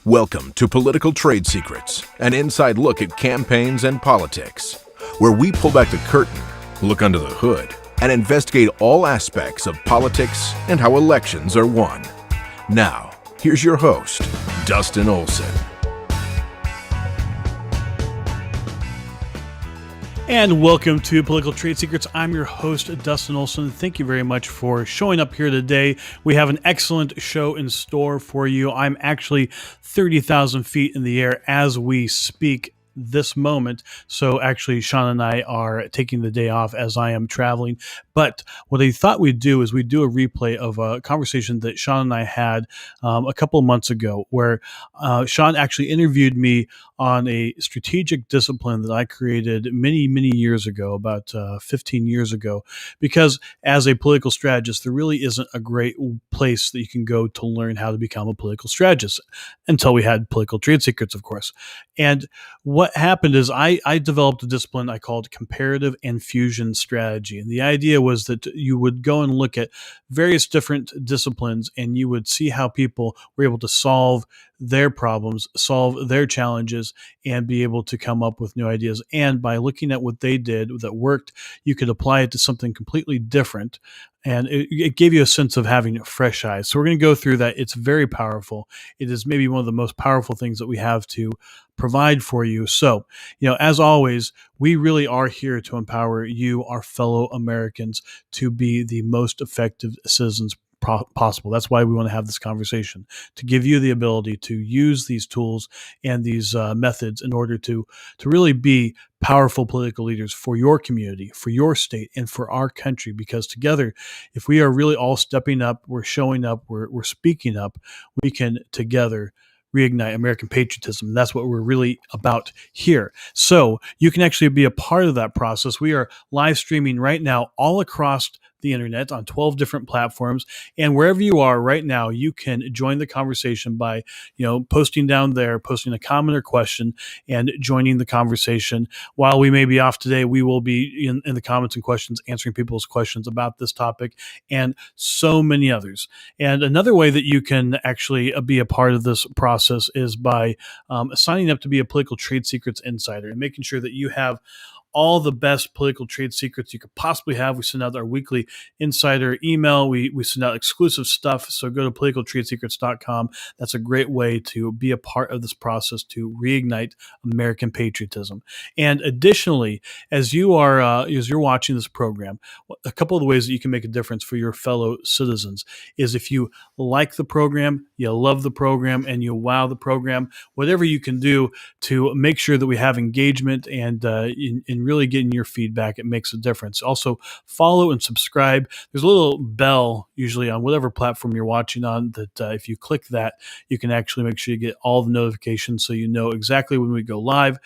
Welcome to Political Trade Secrets, an inside look at campaigns and politics, where we pull back the curtain, look under the hood, and investigate all aspects of politics and how elections are won. Now, here's your host, Dustin Olson. And welcome to Political Trade Secrets. I'm your host, Dustin Olson. Thank you very much for showing up here today. We have an excellent show in store for you. I'm actually 30,000 feet in the air as we speak this moment. So actually, Sean and I are taking the day off as I am traveling. But what I thought we'd do is we'd do a replay of a conversation that Sean and I had a couple of months ago, where Sean actually interviewed me on a strategic discipline that I created many, many years ago, about 15 years ago, because as a political strategist, there really isn't a great place that you can go to learn how to become a political strategist until we had Political Trade Secrets, of course. And what happened is I developed a discipline I called Comparative and Fusion Strategy. And the idea was that you would go and look at various different disciplines and you would see how people were able to solve their problems, solve their challenges, and be able to come up with new ideas. And by looking at what they did that worked, you could apply it to something completely different. And it gave you a sense of having fresh eyes. So we're going to go through that. It's very powerful. It is maybe one of the most powerful things that we have to provide for you. So, as always, we really are here to empower you, our fellow Americans, to be the most effective citizens possible. That's why we want to have this conversation, to give you the ability to use these tools and these methods in order to really be powerful political leaders for your community, for your state, and for our country. Because together, if we are really all stepping up, we're showing up, we're speaking up, we can together reignite American patriotism. And that's what we're really about here. So you can actually be a part of that process. We are live streaming right now all across the internet on 12 different platforms. And wherever you are right now, you can join the conversation by, posting down there, posting a comment or question and joining the conversation. While we may be off today, we will be in the comments and questions, answering people's questions about this topic and so many others. And another way that you can actually be a part of this process is by signing up to be a Political Trade Secrets Insider and making sure that you have all the best political trade secrets you could possibly have. We send out our weekly insider email. We send out exclusive stuff. So go to politicaltradesecrets.com. That's a great way to be a part of this process to reignite American patriotism. And additionally, as you're watching this program, a couple of the ways that you can make a difference for your fellow citizens is if you like the program, you love the program, and you wow the program, whatever you can do to make sure that we have engagement and in really getting your feedback, it makes a difference. Also, follow and subscribe. There's a little bell usually on whatever platform you're watching on that if you click that, you can actually make sure you get all the notifications so you know exactly when we go live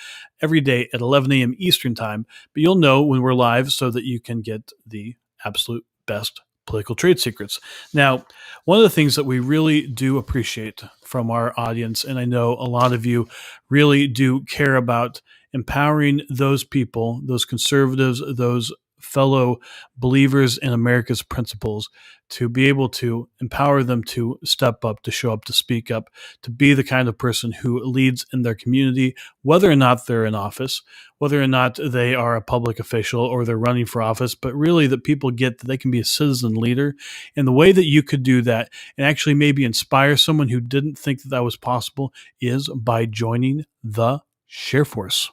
every day at 11 a.m. Eastern time. But you'll know when we're live so that you can get the absolute best political trade secrets. Now, one of the things that we really do appreciate from our audience, and I know a lot of you really do care about empowering those people, those conservatives, those fellow believers in America's principles, to be able to empower them to step up, to show up, to speak up, to be the kind of person who leads in their community, whether or not they're in office, whether or not they are a public official or they're running for office, but really that people get that they can be a citizen leader. And the way that you could do that and actually maybe inspire someone who didn't think that was possible is by joining the Share Force.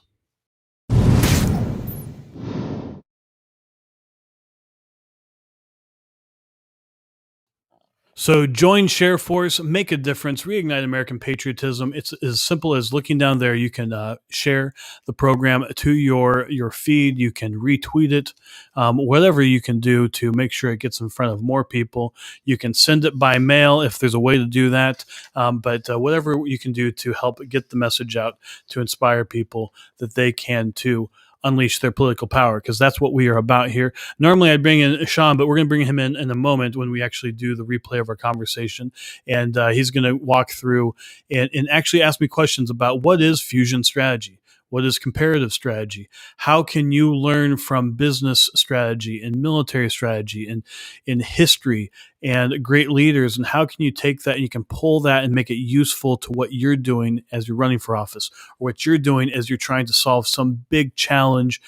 So join Share Force, make a difference, reignite American patriotism. It's as simple as looking down there. You can share the program to your feed. You can retweet it, whatever you can do to make sure it gets in front of more people. You can send it by mail if there's a way to do that. But whatever you can do to help get the message out to inspire people that they can too unleash their political power, because that's what we are about here. Normally I'd bring in Sean, but we're going to bring him in a moment when we actually do the replay of our conversation. And he's going to walk through and actually ask me questions about what is fusion strategy. What is comparative strategy? How can you learn from business strategy and military strategy and in history and great leaders, and how can you take that and you can pull that and make it useful to what you're doing as you're running for office, or what you're doing as you're trying to solve some big challenge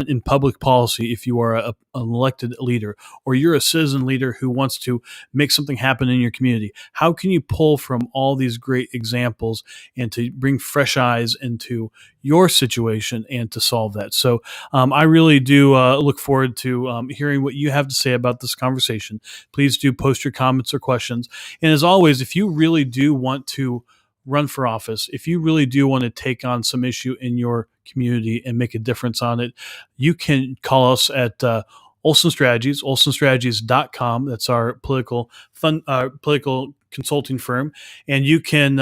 in public policy. If you are an elected leader, or you're a citizen leader who wants to make something happen in your community, how can you pull from all these great examples and to bring fresh eyes into your situation and to solve that? So I really do look forward to hearing what you have to say about this conversation. Please do post your comments or questions. And as always, if you really do want to run for office, if you really do want to take on some issue in your community and make a difference on it, you can call us at Olson Strategies, olsonstrategies.com. That's our political consulting firm. And you can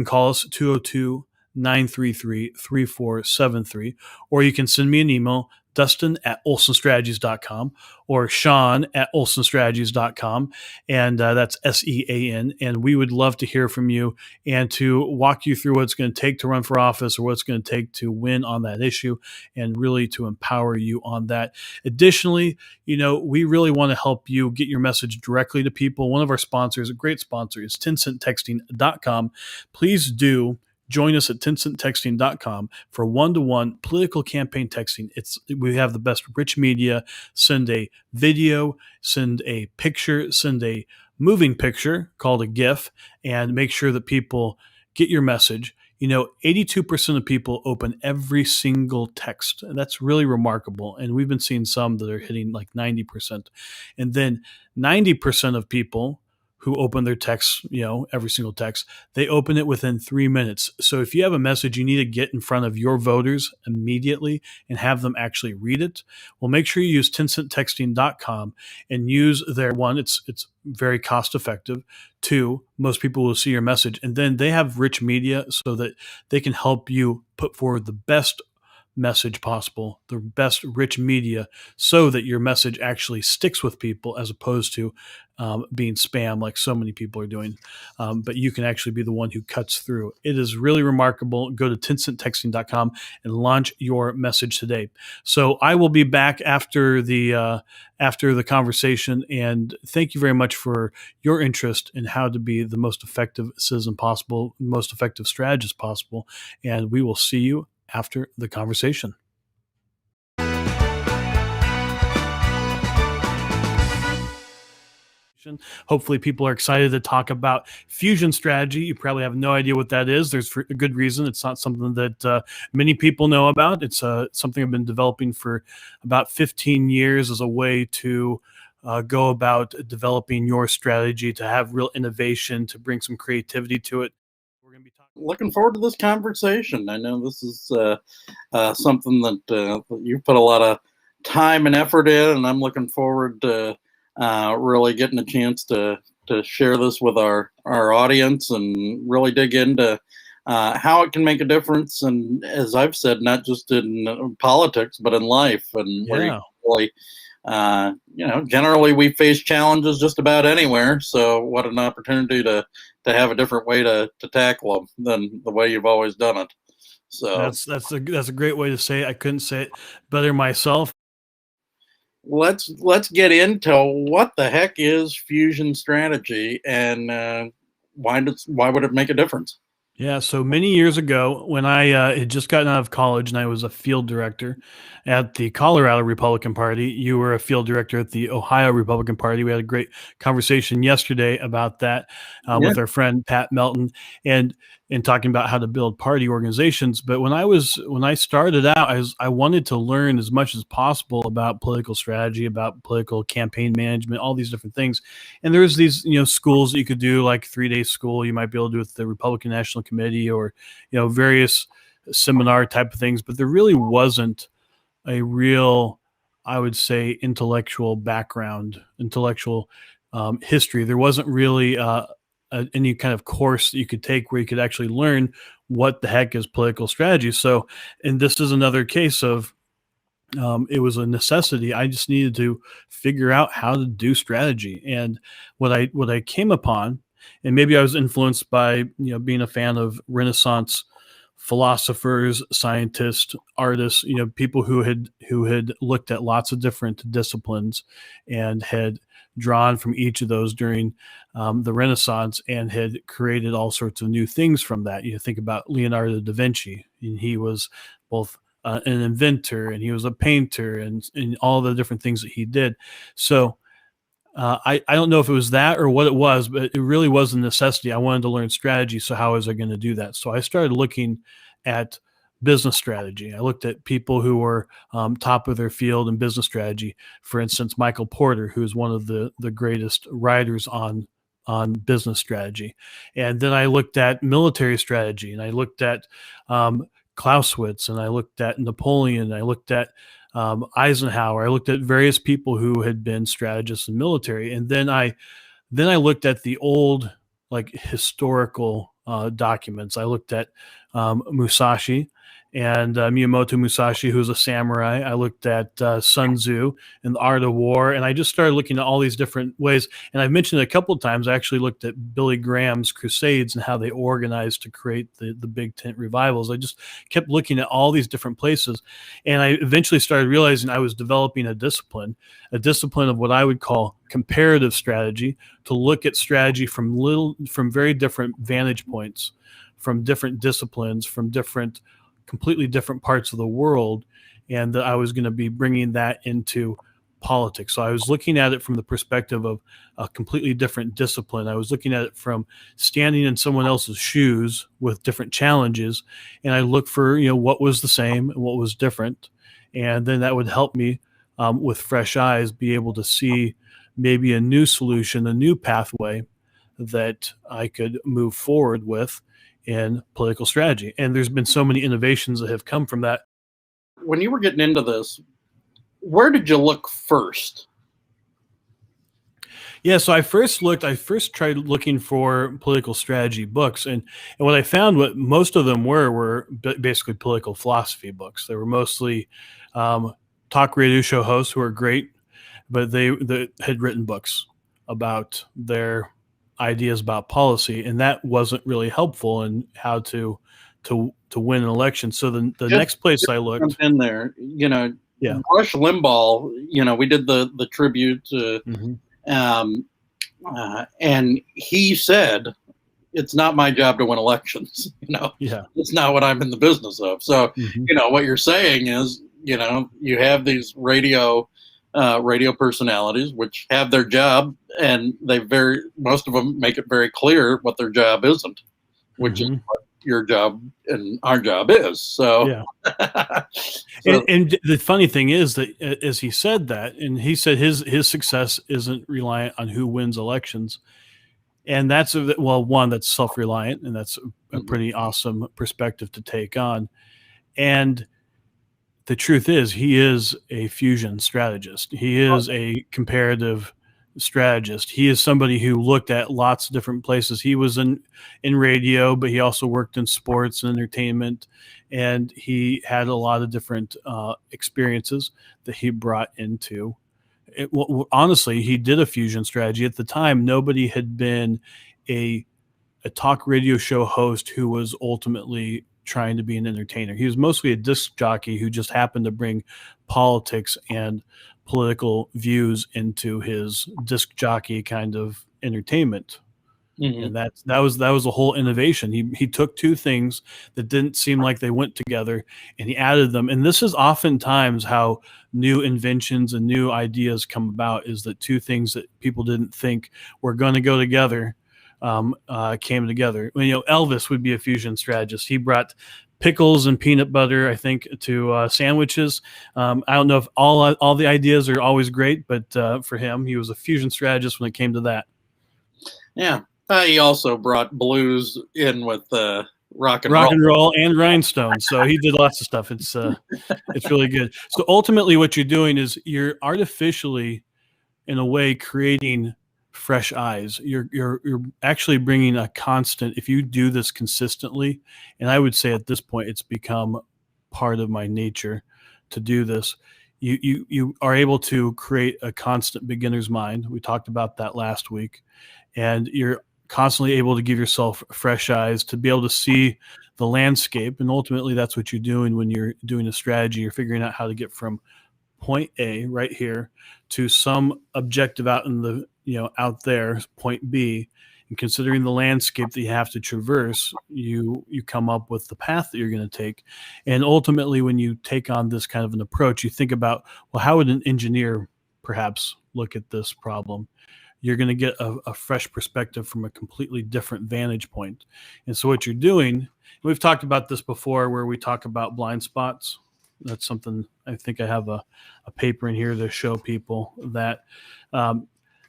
call us 202 933 3473, or you can send me an email, Dustin at olsonstrategies.com, or Sean at olsonstrategies.com. And that's SEAN. And we would love to hear from you and to walk you through what it's going to take to run for office, or what it's going to take to win on that issue, and really to empower you on that. Additionally, we really want to help you get your message directly to people. One of our sponsors, a great sponsor, is 10centtexting.com. Please do join us at 10centtexting.com for one-to-one political campaign texting. We have the best rich media. Send a video, send a picture, send a moving picture called a GIF, and make sure that people get your message. 82% of people open every single text. And that's really remarkable. And we've been seeing some that are hitting like 90%. And then 90% of people who open their text, every single text, they open it within 3 minutes. So if you have a message you need to get in front of your voters immediately and have them actually read it, well, make sure you use 10centtexting.com and use their one. It's very cost effective. Two, most people will see your message, and then they have rich media so that they can help you put forward the best message possible, the best rich media, so that your message actually sticks with people, as opposed to being spam like so many people are doing. But you can actually be the one who cuts through. It is really remarkable. Go to 10centtexting.com and launch your message today. So I will be back after the conversation, and thank you very much for your interest in how to be the most effective citizen possible, most effective strategist possible, and we will see you after the conversation. Hopefully people are excited to talk about fusion strategy. You probably have no idea what that is. There's for a good reason. It's not something that many people know about. It's something I've been developing for about 15 years as a way to go about developing your strategy, to have real innovation, to bring some creativity to it. We're going to be looking forward to this conversation. I know this is something that you've put a lot of time and effort in, and I'm looking forward to really getting a chance to share this with our audience and really dig into how it can make a difference. And as I've said, not just in politics, but in life. And where you really, generally we face challenges just about anywhere. So what an opportunity to have a different way to tackle them than the way you've always done it. So that's a great way to say it. I couldn't say it better myself. Let's get into what the heck is fusion strategy, and why would it make a difference? Yeah, so many years ago, when I had just gotten out of college and I was a field director at the Colorado Republican Party, you were a field director at the Ohio Republican Party. We had a great conversation yesterday about that with our friend Pat Melton, and talking about how to build party organizations. But when I started out, I wanted to learn as much as possible about political strategy, about political campaign management, all these different things. And there's these schools that you could do, like 3-day school. You might be able to do with the Republican National Committee, or various seminar type of things. But there really wasn't a real, I would say, intellectual background, intellectual history. There wasn't really any kind of course that you could take where you could actually learn what the heck is political strategy. So, and this is another case of it was a necessity. I just needed to figure out how to do strategy. And what I came upon, and maybe I was influenced by being a fan of Renaissance philosophers, scientists, artists, people who had looked at lots of different disciplines and had drawn from each of those during the Renaissance and had created all sorts of new things from that. You think about Leonardo da Vinci, and he was both an inventor and he was a painter and all the different things that he did. So I don't know if it was that or what it was, but it really was a necessity. I wanted to learn strategy. So how was I going to do that? So I started looking at business strategy. I looked at people who were top of their field in business strategy. For instance, Michael Porter, who is one of the greatest writers on business strategy. And then I looked at military strategy, and I looked at Clausewitz, and I looked at Napoleon, and I looked at Eisenhower. I looked at various people who had been strategists in military, and then I looked at the old, like, historical documents. I looked at Musashi and Miyamoto Musashi, who's a samurai. I looked at Sun Tzu and the Art of War, and I just started looking at all these different ways. And I've mentioned it a couple of times. I actually looked at Billy Graham's Crusades and how they organized to create the big tent revivals. I just kept looking at all these different places, and I eventually started realizing I was developing a discipline of what I would call comparative strategy, to look at strategy from very different vantage points, from different disciplines, from completely different parts of the world, and that I was going to be bringing that into politics. So I was looking at it from the perspective of a completely different discipline. I was looking at it from standing in someone else's shoes with different challenges, and I looked for what was the same and what was different, and then that would help me with fresh eyes be able to see maybe a new solution, a new pathway that I could move forward with in political strategy. And there's been so many innovations that have come from that. When you were getting into this, where did you look first? Yeah, so I first tried looking for political strategy books, and what I found, what most of them were basically political philosophy books. They were mostly talk radio show hosts who are great, but they had written books about their ideas about policy, and that wasn't really helpful in how to win an election. So the next place I looked in there, yeah, Rush Limbaugh, we did the tribute, and he said, "It's not my job to win elections." Yeah. It's not what I'm in the business of. So, what you're saying is, you have these radio personalities which have their job, and most of them make it very clear what their job isn't, which is what your job and our job is. So, yeah. And the funny thing is that as he said that, and he said his success isn't reliant on who wins elections. And that's one, that's self-reliant, and that's a pretty awesome perspective to take on. And the truth is, he is a fusion strategist. He is a comparative strategist. He is somebody who looked at lots of different places. He was in radio, but he also worked in sports and entertainment, and he had a lot of different experiences that he brought into it. Honestly, he did a fusion strategy. At the time, nobody had been a talk radio show host who was ultimately trying to be an entertainer. He was mostly a disc jockey who just happened to bring politics and political views into his disc jockey kind of entertainment. And that was a whole innovation. He took two things that didn't seem like they went together, and he added them. And this is oftentimes how new inventions and new ideas come about, is that two things that people didn't think were going to go together came together. Elvis would be a fusion strategist. He brought pickles and peanut butter, I think, to sandwiches. I don't know if all the ideas are always great, but for him, he was a fusion strategist when it came to that. Yeah. He also brought blues in with rock and roll and rhinestones. So he did lots of stuff. It's really good. So ultimately, what you're doing is you're artificially, in a way, creating fresh eyes. You're actually bringing a constant. If you do this consistently, and I would say at this point, it's become part of my nature to do this. You are able to create a constant beginner's mind. We talked about that last week, and you're constantly able to give yourself fresh eyes to be able to see the landscape. And ultimately, that's what you're doing when you're doing a strategy. You're figuring out how to get from point A right here to some objective out in the, out there, point B. And considering the landscape that you have to traverse, you come up with the path that you're going to take. And ultimately, when you take on this kind of an approach, you think about, well, how would an engineer perhaps look at this problem? You're going to get a fresh perspective from a completely different vantage point. And so what you're doing, we've talked about this before, where we talk about blind spots. That's something, I think I have a paper in here to show people that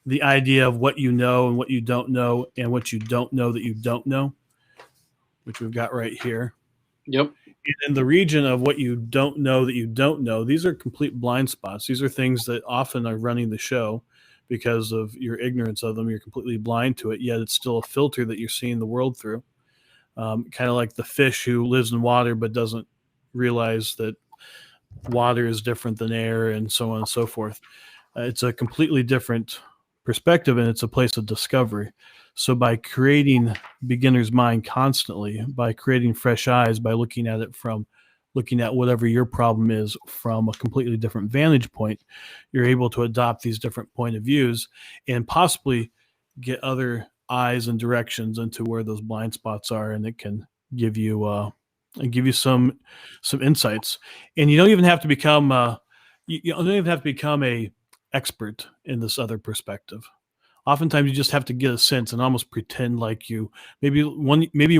the idea of what you know and what you don't know, and what you don't know that you don't know, which we've got right here. Yep. And in the region of what you don't know that you don't know, these are complete blind spots. These are things that often are running the show because of your ignorance of them. You're completely blind to it, yet it's still a filter that you're seeing the world through. Kind of like the fish who lives in water but doesn't realize that water is different than air, and so on and so forth. It's a completely different perspective, and it's a place of discovery. So by creating beginner's mind constantly, by creating fresh eyes, by looking at whatever your problem is from a completely different vantage point, you're able to adopt these different point of views and possibly get other eyes and directions into where those blind spots are, and it can give you some insights. And you don't even have to become you don't even have to become a expert in this other perspective. Oftentimes you just have to get a sense and almost pretend like maybe you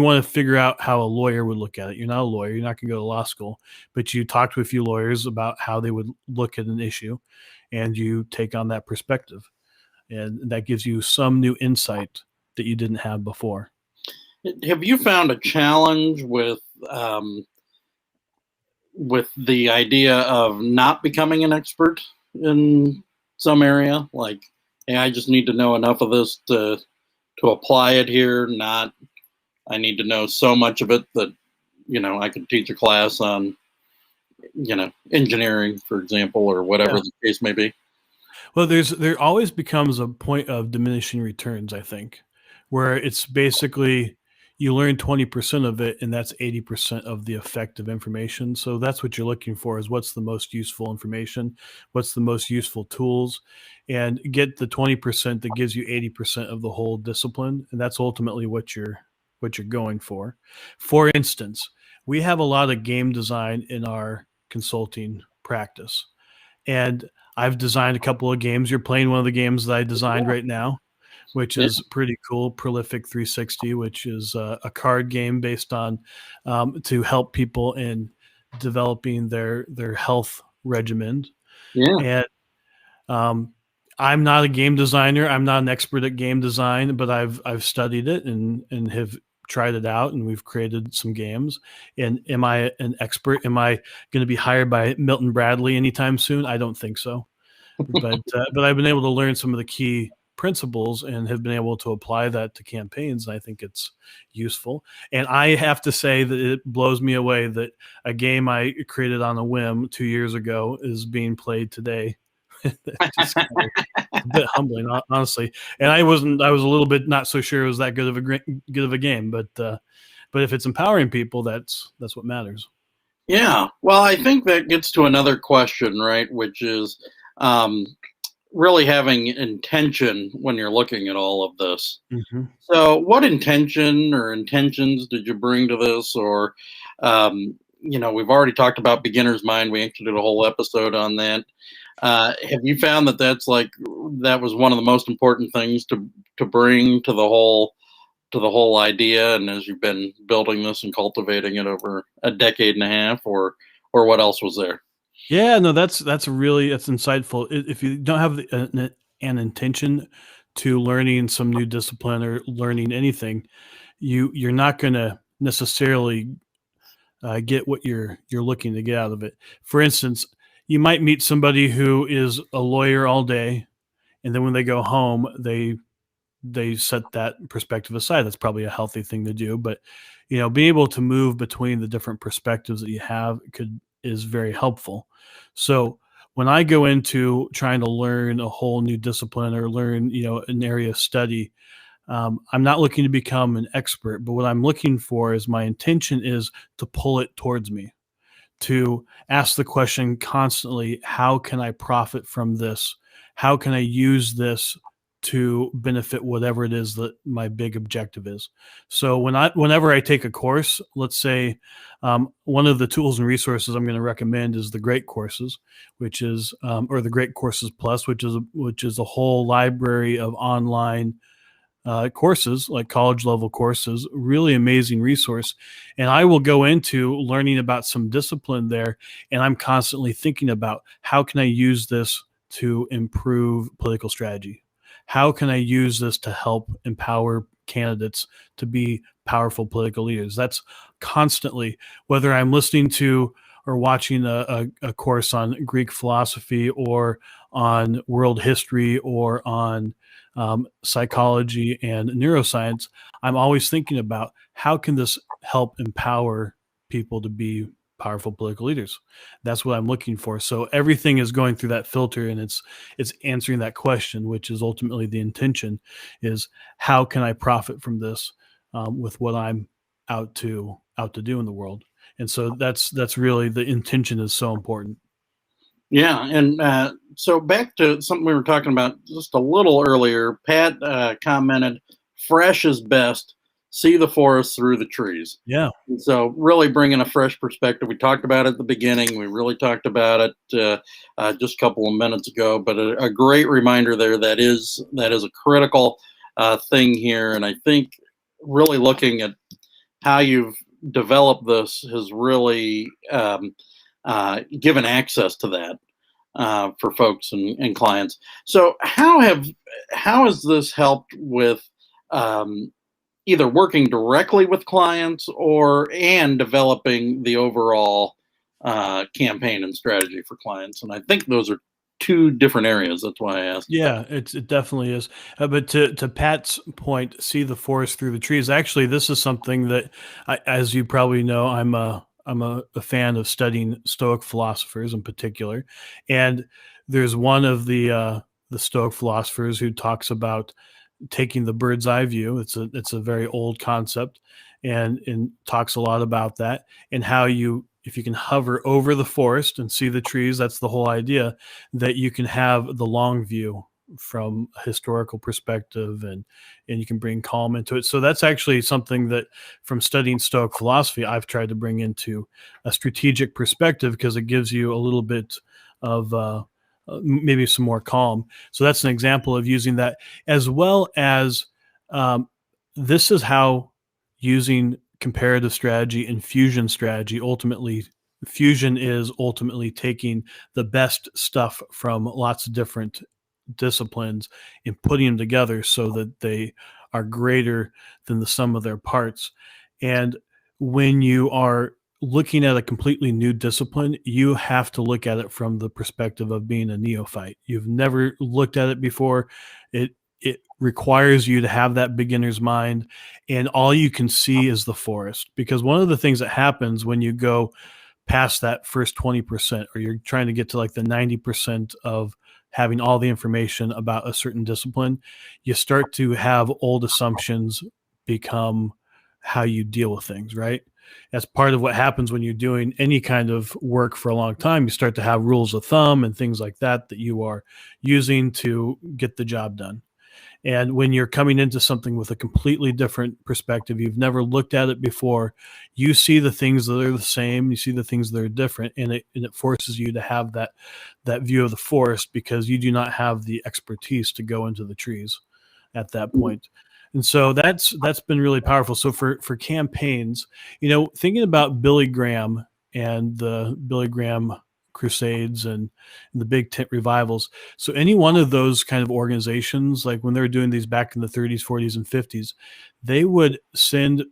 want to figure out how a lawyer would look at it. You're not a lawyer, you're not going to go to law school, but you talk to a few lawyers about how they would look at an issue, and you take on that perspective, and that gives you some new insight that you didn't have before. Have you found a challenge with the idea of not becoming an expert in some area? Like, hey, I just need to know enough of this to apply it here. Not, I need to know so much of it that, I could teach a class on, engineering, for example, or whatever the case may be. Well, there always becomes a point of diminishing returns, I think, where it's basically you learn 20% of it, and that's 80% of the effective information. So that's what you're looking for, is what's the most useful information, what's the most useful tools, and get the 20% that gives you 80% of the whole discipline. And that's ultimately what you're going for. For instance, we have a lot of game design in our consulting practice, and I've designed a couple of games. You're playing one of the games that I designed right now, which is pretty cool. Prolific 360, which is a card game based on to help people in developing their health regimen. Yeah. And I'm not a game designer. I'm not an expert at game design, but I've studied it and have tried it out, and we've created some games. And am I an expert? Am I going to be hired by Milton Bradley anytime soon? I don't think so. But I've been able to learn some of the key principles and have been able to apply that to campaigns. And I think it's useful. And I have to say that it blows me away that a game I created on a whim 2 years ago is being played today. Just kind of a bit humbling, honestly. And I was a little bit not so sure it was that good of a game, but if it's empowering people, that's what matters. Yeah. Well, I think that gets to another question, right? Which is really having intention when you're looking at all of this. Mm-hmm. So what intention or intentions did you bring to this? Or, we've already talked about beginner's mind. We actually did a whole episode on that. Have you found that that was one of the most important things to bring to the whole idea? And as you've been building this and cultivating it over a decade and a half, or what else was there? Yeah, no, that's insightful. If you don't have an intention to learning some new discipline or learning anything, you're not going to necessarily get what you're looking to get out of it. For instance, you might meet somebody who is a lawyer all day, and then when they go home, they set that perspective aside. That's probably a healthy thing to do, but being able to move between the different perspectives that you have is very helpful. So when I go into trying to learn a whole new discipline or learn, an area of study, I'm not looking to become an expert, but what I'm looking for is my intention is to pull it towards me, to ask the question constantly, how can I profit from this? How can I use this to benefit whatever it is that my big objective is? So whenever I take a course, let's say one of the tools and resources I'm going to recommend is the Great Courses, which is or the Great Courses Plus, which is a whole library of online courses, like college level courses, really amazing resource. And I will go into learning about some discipline there. And I'm constantly thinking about how can I use this to improve political strategy? How can I use this to help empower candidates to be powerful political leaders? That's constantly, whether I'm listening to or watching a course on Greek philosophy or on world history or on psychology and neuroscience, I'm always thinking about how can this help empower people to be powerful political leaders. That's what I'm looking for. So everything is going through that filter, and it's answering that question, which is ultimately the intention: is how can I profit from this with what I'm out to do in the world. And so that's really the intention is so important. Yeah, and so back to something we were talking about just a little earlier. Pat commented, "Fresh is best. See the forest through the trees." Yeah. And so, really bringing a fresh perspective. We talked about it at the beginning. We really talked about it just a couple of minutes ago. But a great reminder there. That is a critical thing here, and I think really looking at how you've developed this has really given access to that for folks and clients. So how has this helped with either working directly with clients and developing the overall campaign and strategy for clients? And I think those are two different areas. That's why I asked. Yeah, it definitely is. But to Pat's point, see the forest through the trees. Actually, this is something that, as you probably know, I'm a fan of studying Stoic philosophers in particular, and there's one of the Stoic philosophers who talks about taking the bird's eye view. It's a very old concept, and talks a lot about that and how you, if you can hover over the forest and see the trees, that's the whole idea, that you can have the long view from a historical perspective, and you can bring calm into it. So that's actually something that, from studying Stoic philosophy, I've tried to bring into a strategic perspective, because it gives you a little bit of maybe some more calm. So that's an example of using that, as well as um, this is how using comparative strategy and fusion strategy ultimately, fusion is ultimately taking the best stuff from lots of different disciplines and putting them together so that they are greater than the sum of their parts. And when you are looking at a completely new discipline, you have to look at it from the perspective of being a neophyte. You've never looked at it before. It requires you to have that beginner's mind, and all you can see is the forest. Because one of the things that happens when you go past that first 20%, or you're trying to get to like the 90% of having all the information about a certain discipline, you start to have old assumptions become how you deal with things, right? That's part of what happens when you're doing any kind of work for a long time. You start to have rules of thumb and things like that that you are using to get the job done. And when you're coming into something with a completely different perspective, you've never looked at it before, you see the things that are the same, you see the things that are different, and it forces you to have that view of the forest, because you do not have the expertise to go into the trees at that point. And so that's been really powerful. So for campaigns, thinking about Billy Graham and the Billy Graham crusades and the big tent revivals. So any one of those kind of organizations, like when they were doing these back in the 30s, 40s, and 50s, they would send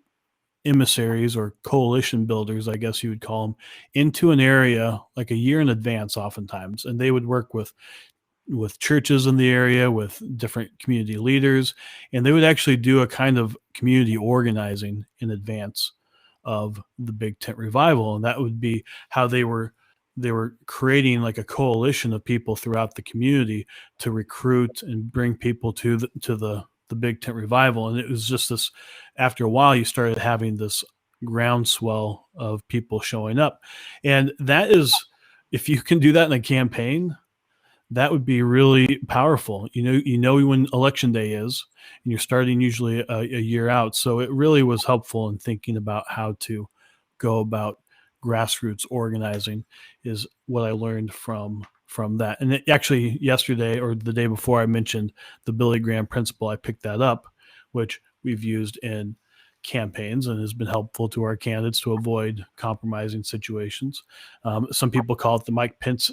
emissaries, or coalition builders, I guess you would call them, into an area like a year in advance oftentimes. And they would work with churches in the area, with different community leaders, and they would actually do a kind of community organizing in advance of the big tent revival. And that would be how they were creating like a coalition of people throughout the community to recruit and bring people to the the big tent revival. And it was just this, after a while, you started having this groundswell of people showing up. And that is, if you can do that in a campaign, that would be really powerful. You know when election day is, and you're starting usually a year out. So it really was helpful in thinking about how to go about grassroots organizing, is what I learned from that. And actually yesterday or the day before, I mentioned the Billy Graham principle. I picked that up, which we've used in campaigns and has been helpful to our candidates to avoid compromising situations. Some people call it the Mike Pence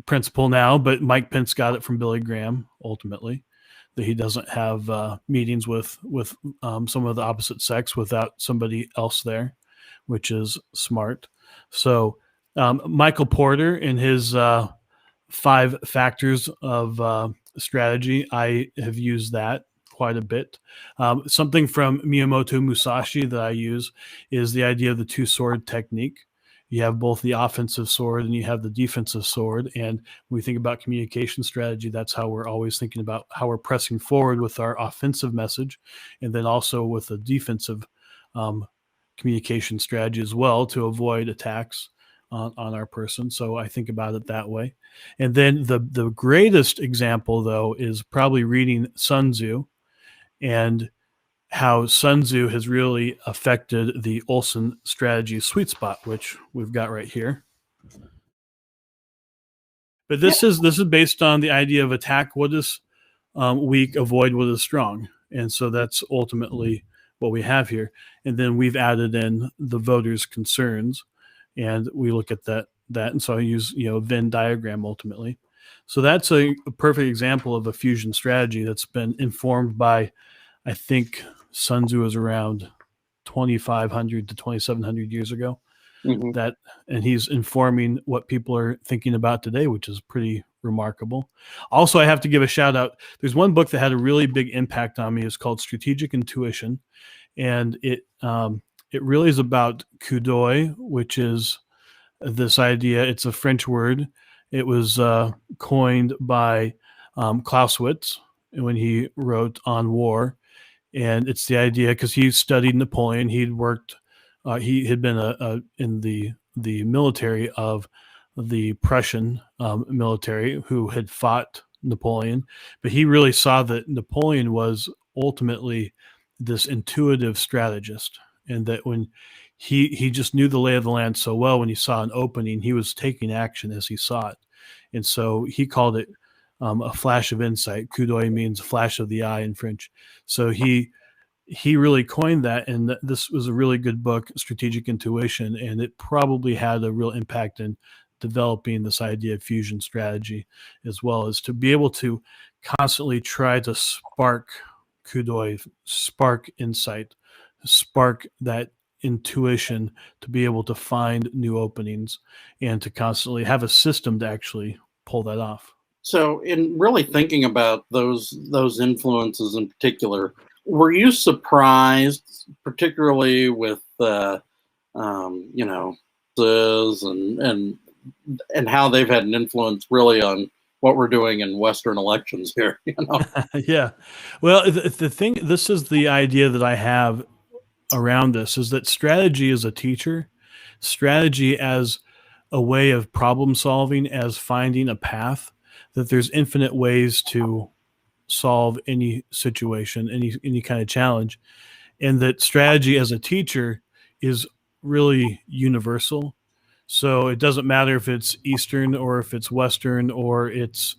principle now, but Mike Pence got it from Billy Graham ultimately, that he doesn't have meetings with some of the opposite sex without somebody else there, which is smart. So Michael Porter, in his 5 factors of strategy, I have used that quite a bit. Something from Miyamoto Musashi that I use is the idea of the 2-sword technique. You have both the offensive sword and you have the defensive sword. And when we think about communication strategy, that's how we're always thinking about how we're pressing forward with our offensive message, and then also with a defensive communication strategy as well, to avoid attacks on our person. So I think about it that way. And then the greatest example, though, is probably reading Sun Tzu, and how Sun Tzu has really affected the Olson strategy sweet spot, which we've got right here. But this is based on the idea of attack what is weak, avoid what is strong. And so that's ultimately what we have here. And then we've added in the voters' concerns, and we look at that. And so I use, a Venn diagram ultimately. So that's a perfect example of a fusion strategy that's been informed by, I think Sun Tzu was around 2,500 to 2,700 years ago. Mm-hmm. And he's informing what people are thinking about today, which is pretty remarkable. Also, I have to give a shout out. There's one book that had a really big impact on me. It's called Strategic Intuition, and it really is about coup d'oeil, which is this idea. It's a French word. It was coined by Clausewitz when he wrote on war. And it's the idea, because he studied Napoleon. He'd worked, he had been in the military of the Prussian military who had fought Napoleon. But he really saw that Napoleon was ultimately this intuitive strategist, and that when he just knew the lay of the land so well, when he saw an opening, he was taking action as he saw it. And so he called it a flash of insight. Coup d'oeil means flash of the eye in French. So he really coined that, and this was a really good book, Strategic Intuition, and it probably had a real impact in developing this idea of fusion strategy, as well as to be able to constantly try to spark coup d'oeil, spark insight, spark that intuition to be able to find new openings, and to constantly have a system to actually pull that off. So, in really thinking about those influences in particular, were you surprised, particularly with and how they've had an influence really on what we're doing in Western elections here? Yeah. Well, the thing, this is the idea that I have around this, is that strategy as a teacher, strategy as a way of problem solving, as finding a path, that there's infinite ways to solve any situation, any kind of challenge, and that strategy as a teacher is really universal. So it doesn't matter if it's Eastern or if it's Western or it's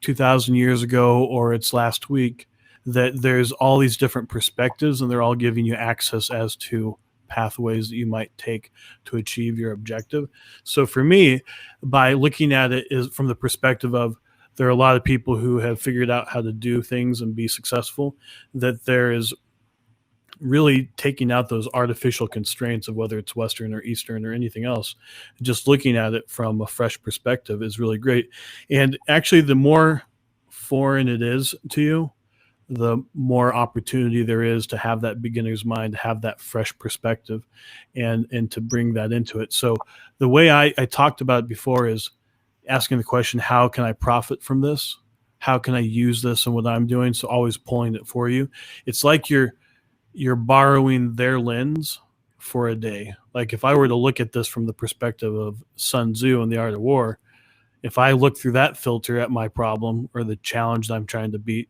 2,000 years ago or it's last week, that there's all these different perspectives, and they're all giving you access as to pathways that you might take to achieve your objective. So for me, by looking at it is from the perspective of, there are a lot of people who have figured out how to do things and be successful, that there is really taking out those artificial constraints of whether it's Western or Eastern or anything else. Just looking at it from a fresh perspective is really great. And actually, the more foreign it is to you, the more opportunity there is to have that beginner's mind, to have that fresh perspective, and to bring that into it. So the way I talked about it before is asking the question, how can I profit from this? how can I use this in what I'm doing? So always pulling it for you. It's like you're borrowing their lens for a day. Like if I were to look at this from the perspective of Sun Tzu and the Art of War, if I look through that filter at my problem or the challenge that I'm trying to beat,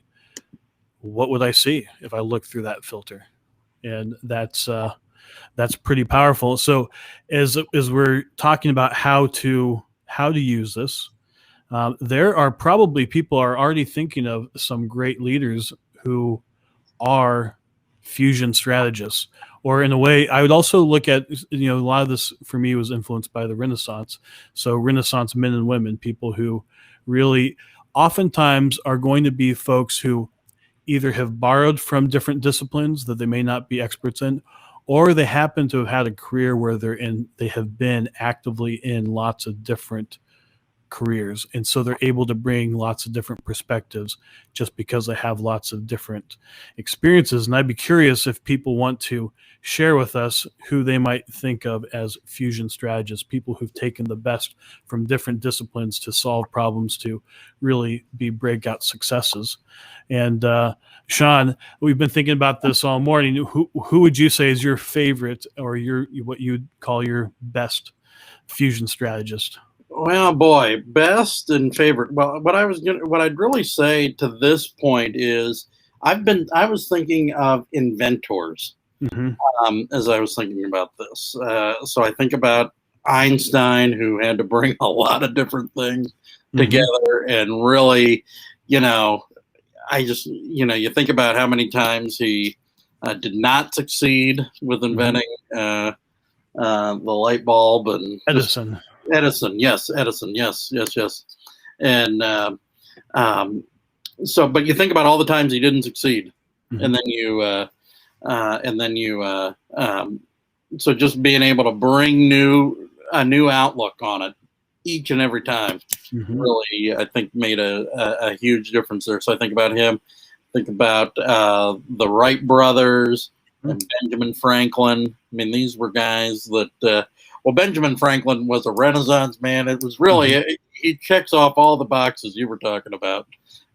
what would I see if I look through that filter? And that's pretty powerful. So as we're talking about how to use this, there are probably people are already thinking of some great leaders who are fusion strategists. Or in a way, I would also look at, a lot of this for me was influenced by the Renaissance. So Renaissance men and women, people who really oftentimes are going to be folks who either have borrowed from different disciplines that they may not be experts in, or they happen to have had a career where they have been actively in lots of different careers. And so they're able to bring lots of different perspectives just because they have lots of different experiences. And I'd be curious if people want to share with us who they might think of as fusion strategists, people who've taken the best from different disciplines to solve problems to really be breakout successes. And Sean, we've been thinking about this all morning. Who would you say is your favorite or what you'd call your best fusion strategist? Well, boy, best and favorite. Well, what I'd really say to this point is I was thinking of inventors Mm-hmm. as I was thinking about this. So I think about Einstein, who had to bring a lot of different things together and really, you know, you think about how many times he did not succeed with inventing the light bulb and Edison. Edison, yes, yes. And but you think about all the times he didn't succeed, and then so just being able to bring a new outlook on it each and every time really, I think, made a huge difference there. So I think about him, think about the Wright Brothers and Benjamin Franklin. I mean, these were guys that. Well, Benjamin Franklin was a Renaissance man. It was really, he checks off all the boxes you were talking about.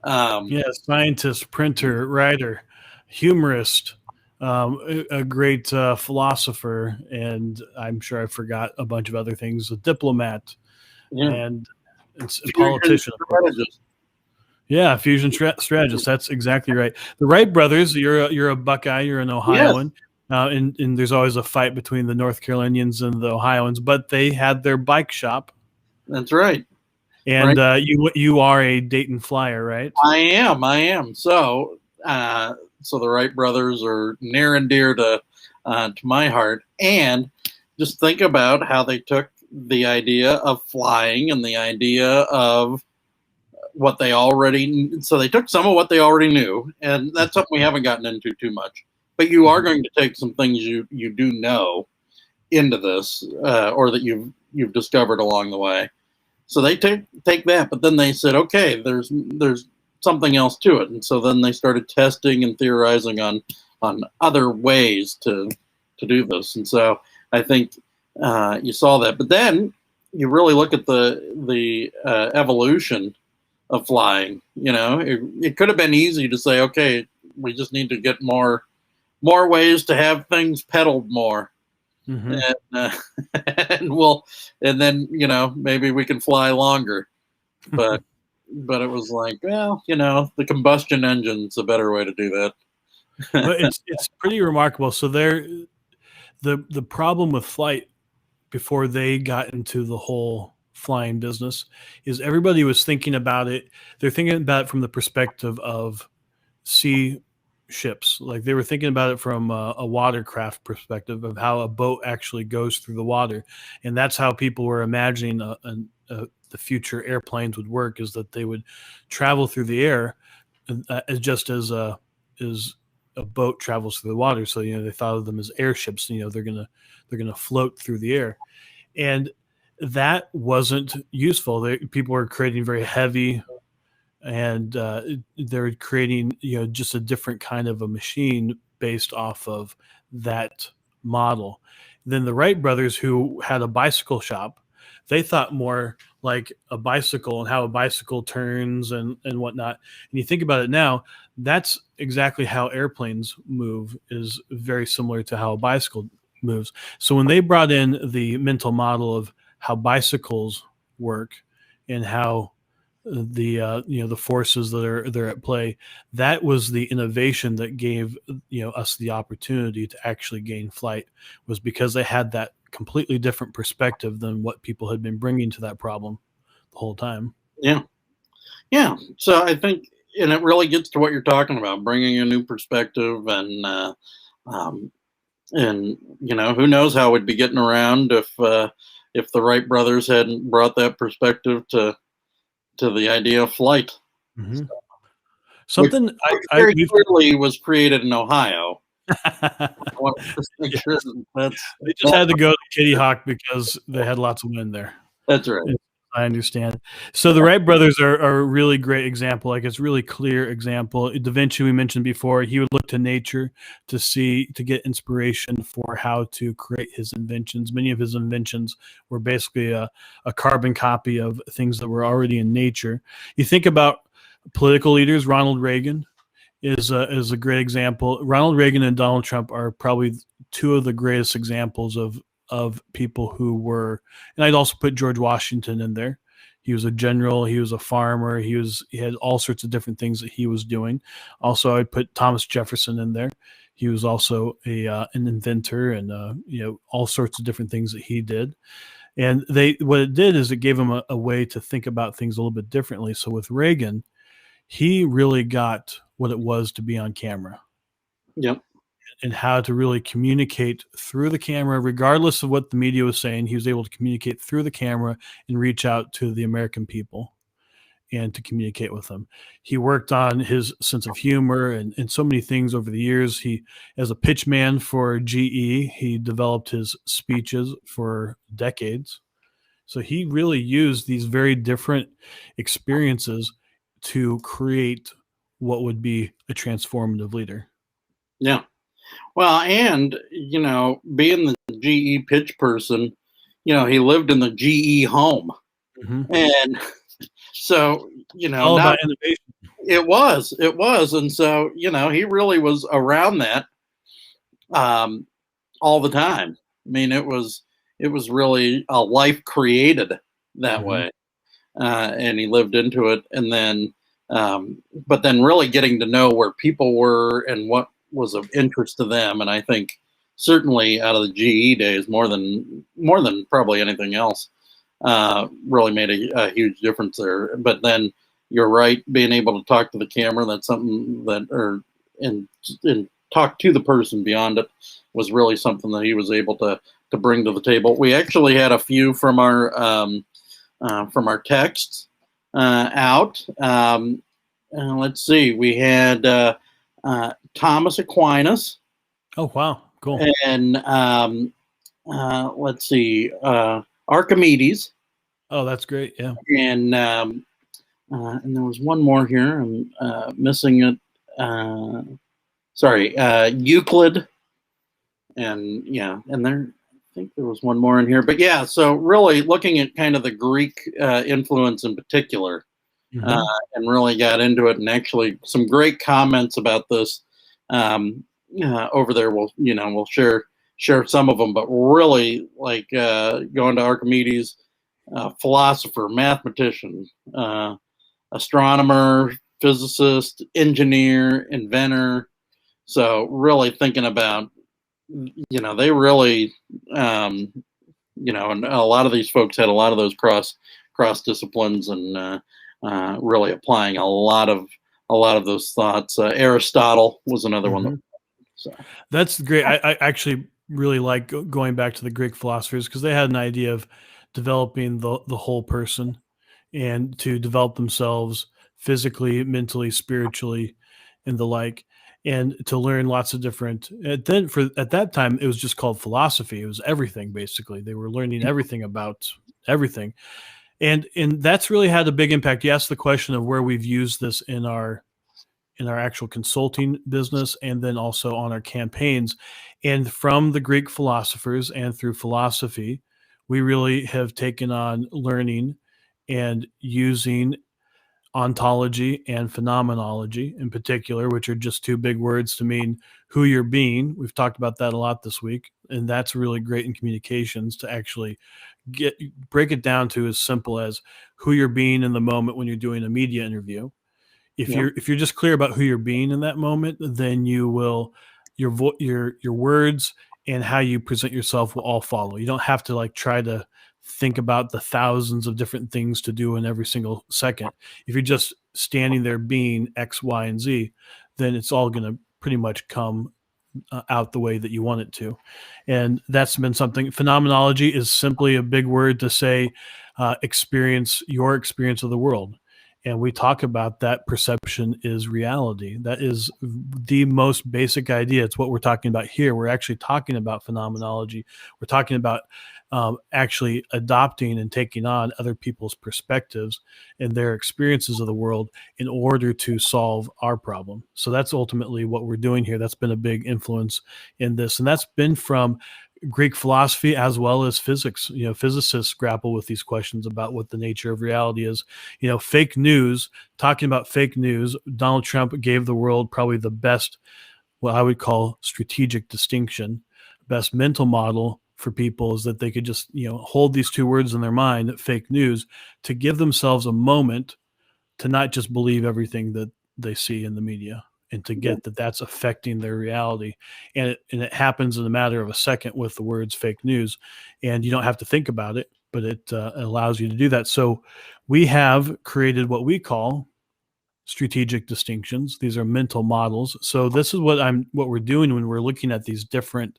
Scientist, printer, writer, humorist, a great philosopher, and I'm sure I forgot a bunch of other things, a diplomat, and a politician. Yeah, fusion strategist. That's exactly right. The Wright brothers, you're a Buckeye, you're an Ohioan. Yes. And there's always a fight between the North Carolinians and the Ohioans, but they had their bike shop. That's right. And you are a Dayton Flyer, right? I am. So the Wright brothers are near and dear to my heart. And just think about how they took the idea of flying and the idea of what they took some of what they already knew, and that's something we haven't gotten into too much. But you are going to take some things you do know into this, or that you've discovered along the way. So they take that, but then they said, okay, there's something else to it, and so then they started testing and theorizing on other ways to do this. And so I think you saw that, but then you really look at the evolution of flying. It could have been easy to say, okay, we just need to get more ways to have things pedaled more, and then maybe we can fly longer, but it was like, well, the combustion engine's a better way to do that. But it's pretty remarkable. So the problem with flight before they got into the whole flying business is everybody was thinking about it. They're thinking about it from the perspective of sea ships. Like they were thinking about it from a watercraft perspective of how a boat actually goes through the water. And that's how people were imagining the future airplanes would work, is that they would travel through the air just as a boat travels through the water. So, they thought of them as airships. They're going to float through the air. And that wasn't useful. People were creating very heavy, and they're creating just a different kind of a machine based off of that model. Then the Wright brothers, who had a bicycle shop, They thought more like a bicycle and how a bicycle turns and whatnot. And you think about it now, that's exactly how airplanes move, is very similar to how a bicycle moves. So when they brought in the mental model of how bicycles work and how the forces that are at play, that was the innovation that gave us the opportunity to actually gain flight, was because they had that completely different perspective than what people had been bringing to that problem the whole time. Yeah. Yeah. So I think, and it really gets to what you're talking about, bringing a new perspective, um, and who knows how we'd be getting around if the Wright brothers hadn't brought that perspective to the idea of flight, Hmm. which Something very we've clearly was created in Ohio. I want to just make sure yes, that they just had to go to Kitty Hawk because they had lots of wind there. that's right. Yes, I understand. So the Wright brothers are a really great example. Like, it's a really clear example. Da Vinci, we mentioned before, he would look to nature to get inspiration for how to create his inventions. Many of his inventions were basically a carbon copy of things that were already in nature. You think about political leaders. Ronald Reagan is a great example. Ronald Reagan and Donald Trump are probably two of the greatest examples of people who were, and I'd also put George Washington in there. He was a general, he was a farmer, he had all sorts of different things that he was doing. Also, I'd put Thomas Jefferson in there. He was also an inventor, and all sorts of different things that he did. And what it did is it gave him a way to think about things a little bit differently. So with Reagan, he really got what it was to be on camera Yep. and how to really communicate through the camera, regardless of what the media was saying. He was able to communicate through the camera and reach out to the American people and to communicate with them. He worked on his sense of humor and so many things over the years. He, as a pitch man for GE, he developed his speeches for decades. So he really used these very different experiences to create what would be a transformative leader. Yeah. Well, and being the GE pitch person, he lived in the GE home, Mhm. and so All not about innovation. it was, and so he really was around that um, all the time. I mean, it was really a life created that Mhm. way, and he lived into it, and then but then really getting to know where people were and what was of interest to them, and I think certainly out of the GE days, more than probably anything else, really made a huge difference there. But then you're right, being able to talk to the camera, that's something that, and talk to the person beyond it, was really something that he was able to bring to the table. We actually had a few from our texts out. Let's see, we had Thomas Aquinas, Oh, wow. Cool. and let's see, Archimedes, Oh, that's great. Yeah. and there was one more here. I'm missing it. Sorry, Euclid, and yeah, and there. I think there was one more in here, but yeah. So really looking at kind of the Greek influence in particular, uh, Mhm. and really got into it, and actually some great comments about this over there. We'll share some of them, but really like going to Archimedes, philosopher, mathematician, astronomer, physicist, engineer, inventor. So really thinking about, they really, and a lot of these folks had a lot of those cross disciplines, and really applying a lot of those thoughts. Aristotle was another one. Mhm. So That's great. I actually really like going back to the Greek philosophers, because they had an idea of developing the whole person and to develop themselves physically, mentally, spiritually, and the like, and to learn lots of different. At that time, it was just called philosophy. It was everything basically. They were learning everything about everything, and that's really had a big impact. You asked the question of where we've used this in our actual consulting business and then also on our campaigns. And from the Greek philosophers and through philosophy, we really have taken on learning and using ontology and phenomenology in particular, which are just two big words to mean who you're being. We've talked about that a lot this week, and that's really great in communications to actually break it down to as simple as who you're being in the moment when you're doing a media interview. If you're just clear about who you're being in that moment, then you will your words and how you present yourself will all follow. You don't have to like try to think about the thousands of different things to do in every single second. If you're just standing there being X, Y, and Z, then it's all going to pretty much come out the way that you want it to. And that's been something. Phenomenology is simply a big word to say your experience of the world. And we talk about that perception is reality. That is the most basic idea. It's what we're talking about here. We're actually talking about phenomenology. We're talking about actually adopting and taking on other people's perspectives and their experiences of the world in order to solve our problem. So that's ultimately what we're doing here. That's been a big influence in this. And that's been from Greek philosophy as well as physics. Physicists grapple with these questions about what the nature of reality is. Fake news, talking about fake news, Donald Trump gave the world probably the best, what I would call strategic distinction, best mental model for people is that they could just, hold these two words in their mind, fake news, to give themselves a moment to not just believe everything that they see in the media and to get that that's affecting their reality. And it happens in a matter of a second with the words fake news. And you don't have to think about it, but it allows you to do that. So we have created what we call strategic distinctions. These are mental models. So this is what we're doing when we're looking at these different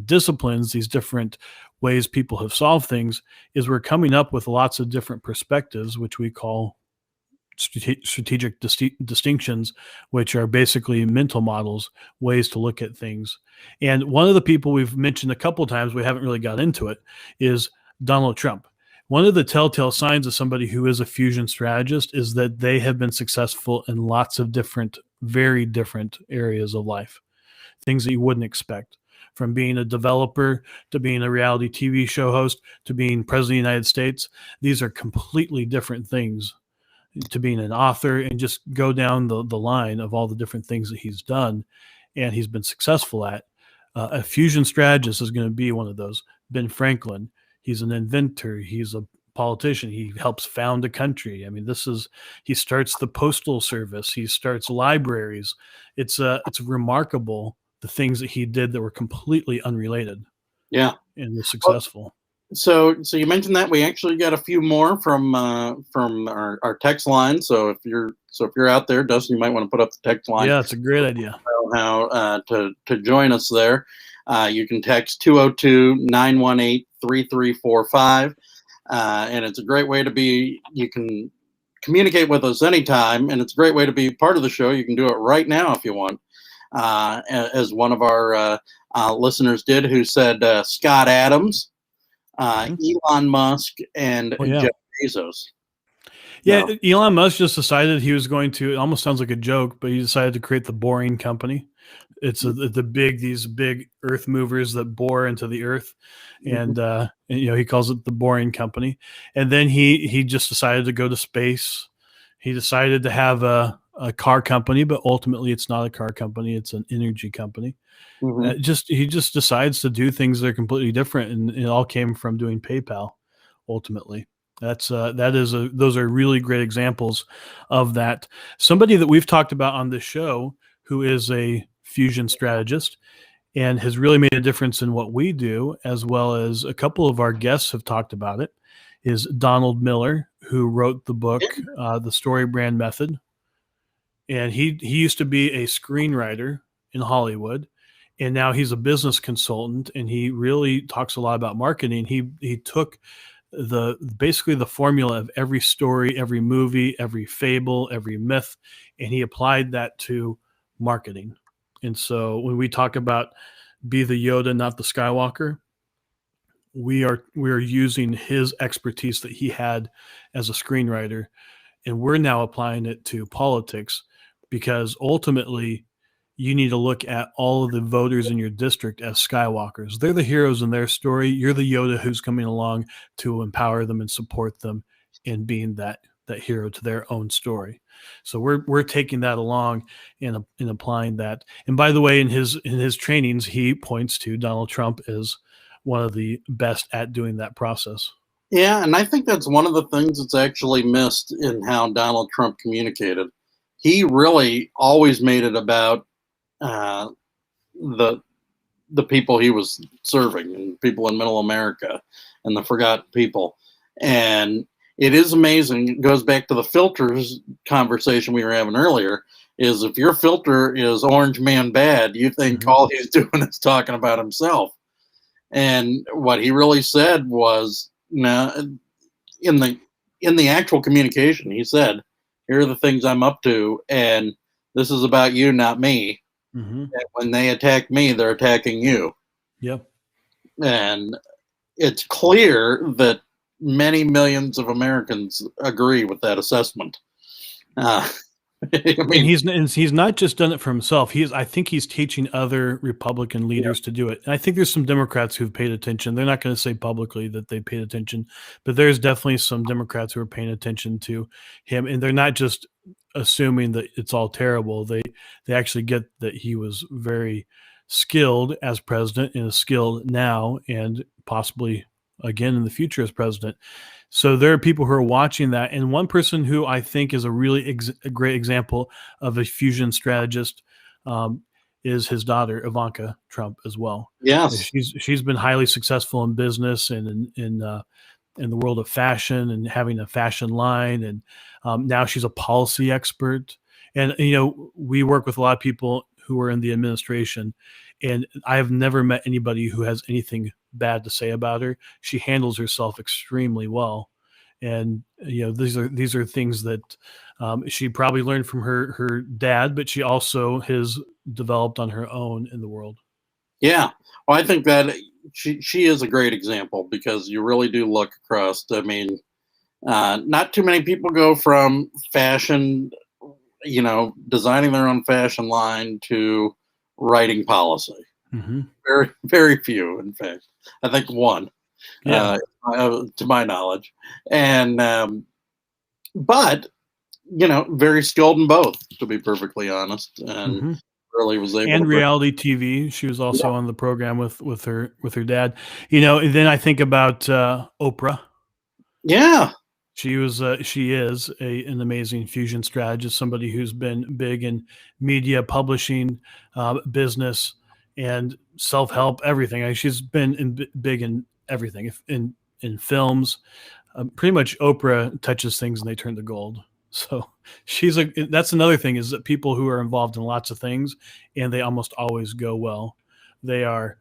disciplines, these different ways people have solved things, is we're coming up with lots of different perspectives, which we call strategic distinctions, which are basically mental models, ways to look at things. And one of the people we've mentioned a couple of times, we haven't really got into it, is Donald Trump. One of the telltale signs of somebody who is a fusion strategist is that they have been successful in lots of different, very different areas of life, things that you wouldn't expect. From being a developer to being a reality TV show host to being president of the United States, these are completely different things, to being an author, and just go down the line of all the different things that he's done and he's been successful at. A fusion strategist is going to be one of those. Ben Franklin, he's an inventor. He's a politician. He helps found a country. I mean, he starts the postal service. He starts libraries. It's remarkable the things that he did that were completely unrelated. Yeah. And was successful. So you mentioned that we actually got a few more from our text line. So if you're out there, Dustin, you might want to put up the text line. Yeah, it's a great idea. How to join us there. You can text 202-918-3345. And it's a great way you can communicate with us anytime, and it's a great way to be part of the show. You can do it right now if you want. As one of our listeners did, who said Scott Adams, Elon Musk, and Jeff Bezos. Yeah, no. Elon Musk just decided he was going to, it almost sounds like a joke, but he decided to create the Boring Company. It's these big earth movers that bore into the earth. And he calls it the Boring Company. And then he just decided to go to space. He decided to have a car company, but ultimately it's not a car company. It's an energy company. He just decides to do things that are completely different. And it all came from doing PayPal ultimately. Those are really great examples of that. Somebody that we've talked about on this show who is a fusion strategist and has really made a difference in what we do, as well as a couple of our guests have talked about it, is Donald Miller, who wrote the book, The Story Brand Method. And he used to be a screenwriter in Hollywood, and now he's a business consultant, and he really talks a lot about marketing. He took basically the formula of every story, every movie, every fable, every myth, and he applied that to marketing. And so when we talk about be the Yoda, not the Skywalker, we are using his expertise that he had as a screenwriter, and we're now applying it to politics, because ultimately you need to look at all of the voters in your district as Skywalkers. They're the heroes in their story. You're the Yoda who's coming along to empower them and support them in being that hero to their own story. So we're taking that along and applying that. And by the way, in his trainings, he points to Donald Trump as one of the best at doing that process. Yeah, and I think that's one of the things that's actually missed in how Donald Trump communicated. He really always made it about the people he was serving, and people in Middle America and the forgotten people. And it is amazing. It goes back to the filters conversation we were having earlier. Is if your filter is orange man bad, you think all he's doing is talking about himself. And what he really said was, no, in the actual communication, he said, "Here are the things I'm up to, and this is about you, not me. And when they attack me, they're attacking you." Yep. And it's clear that many millions of Americans agree with that assessment. I mean, he's not just done it for himself. I think he's teaching other Republican leaders to do it. And I think there's some Democrats who've paid attention. They're not going to say publicly that they paid attention, but there's definitely some Democrats who are paying attention to him, and they're not just assuming that it's all terrible. They actually get that he was very skilled as president and is skilled now and possibly again in the future as president. So there are people who are watching that. And one person who I think is a really a great example of a fusion strategist is his daughter, Ivanka Trump, as well. yes. She's been highly successful in business and in the world of fashion and having a fashion line. And now she's a policy expert. And, we work with a lot of people who are in the administration, and I have never met anybody who has anything bad to say about her. She handles herself extremely well. And, these are things that she probably learned from her dad, but she also has developed on her own in the world. Yeah. Well, I think that she is a great example, because you really do look across. I mean, not too many people go from fashion, designing their own fashion line to writing policy. Very, very few, in fact. I think one, to my knowledge. And, but, very skilled in both, to be perfectly honest. And really was able and to reality TV. She was also on the program with her dad. And then I think about Oprah. Yeah. She is an amazing fusion strategist, somebody who's been big in media, publishing, business, and self-help, everything. She's been big in everything, in films. Pretty much Oprah touches things and they turn to gold. So that's another thing, is that people who are involved in lots of things and they almost always go well. They are.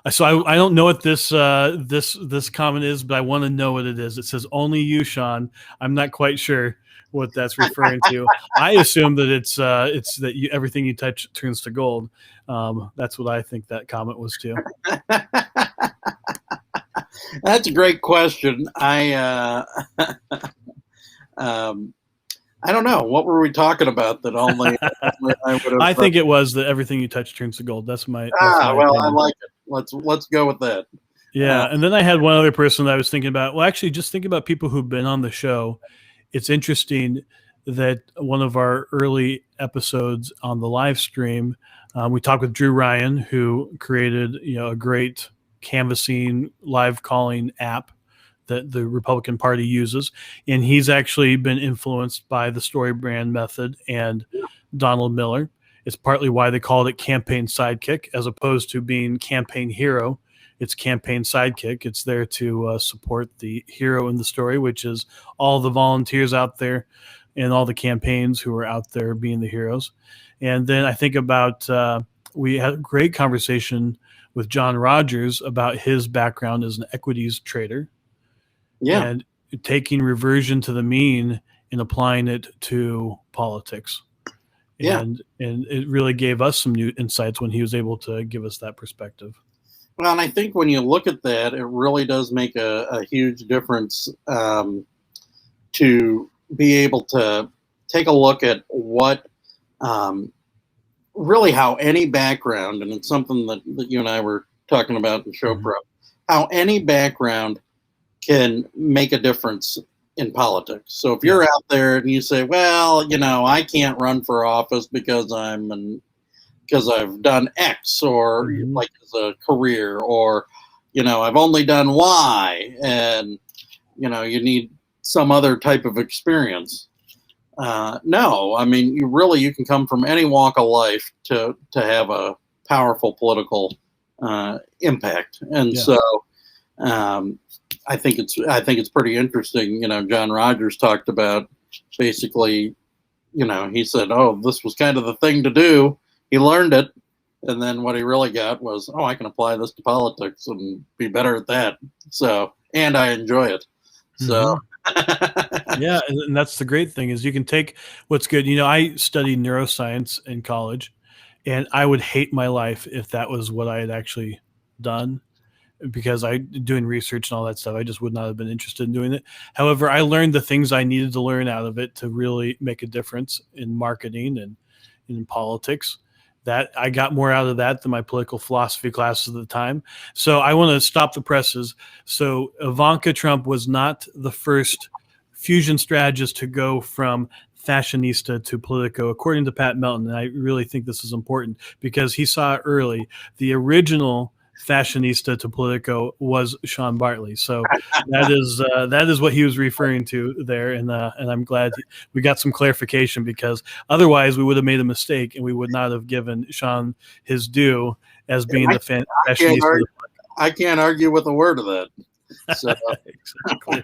So I don't know what this comment is, but I want to know what it is. It says only you, Sean. I'm not quite sure what that's referring to. I assume that it's that everything you touch turns to gold. That's what I think that comment was to. That's a great question. I don't know. What were we talking about that only I would have? I think it was that everything you touch turns to gold. That's my well, opinion. I like it. Let's go with that. Yeah. And then I had one other person that I was thinking about. Well, actually, just think about people who've been on the show. It's interesting that one of our early episodes on the live stream, we talked with Drew Ryan, who created a great canvassing live calling app that the Republican Party uses, and he's actually been influenced by the StoryBrand method and Donald Miller. It's partly why they called it campaign sidekick, as opposed to being campaign hero. It's campaign sidekick. It's there to support the hero in the story, which is all the volunteers out there and all the campaigns who are out there being the heroes. And then I think about we had a great conversation with John Rogers about his background as an equities trader. Yeah. And taking reversion to the mean and applying it to politics. And it really gave us some new insights when he was able to give us that perspective. Well, and I think when you look at that, it really does make a huge difference to be able to take a look at what really how any background, and it's something that you and I were talking about in show prep, how any background can make a difference in politics. So if you're out there and you say, well, I can't run for office because because I've done X, or like as a career, or I've only done Y, and you need some other type of experience. No, I mean, you can come from any walk of life to have a powerful political impact, and so I think it's pretty interesting. John Rogers talked about basically, he said, "Oh, this was kind of the thing to do." He learned it, and then what he really got was, "Oh, I can apply this to politics and be better at that." So, and I enjoy it. So. Yeah, and that's the great thing is you can take what's good. I studied neuroscience in college, and I would hate my life if that was what I had actually done, because I doing research and all that stuff. I just would not have been interested in doing it. However, I learned the things I needed to learn out of it to really make a difference in marketing and in politics. That I got more out of that than my political philosophy classes at the time. So I want to stop the presses. So Ivanka Trump was not the first fusion strategist to go from fashionista to Politico, according to Pat Melton. And I really think this is important because he saw it early. The original fashionista to Politico was Sean Bartley. So that is what he was referring to there, and I'm glad we got some clarification, because otherwise we would have made a mistake and we would not have given Sean his due as being the fashionista. I can't argue with a word of that. So. Exactly.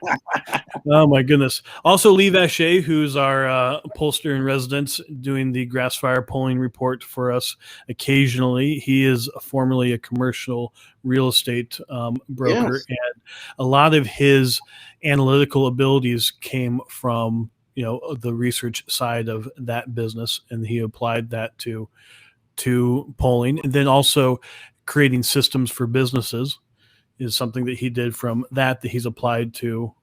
Oh my goodness. Also, Lee Vacher, who's our pollster in residence, doing the grass fire polling report for us occasionally. He is formerly a commercial real estate broker, and a lot of his analytical abilities came from the research side of that business, and he applied that to polling, and then also creating systems for businesses is something that he did from that he's applied to,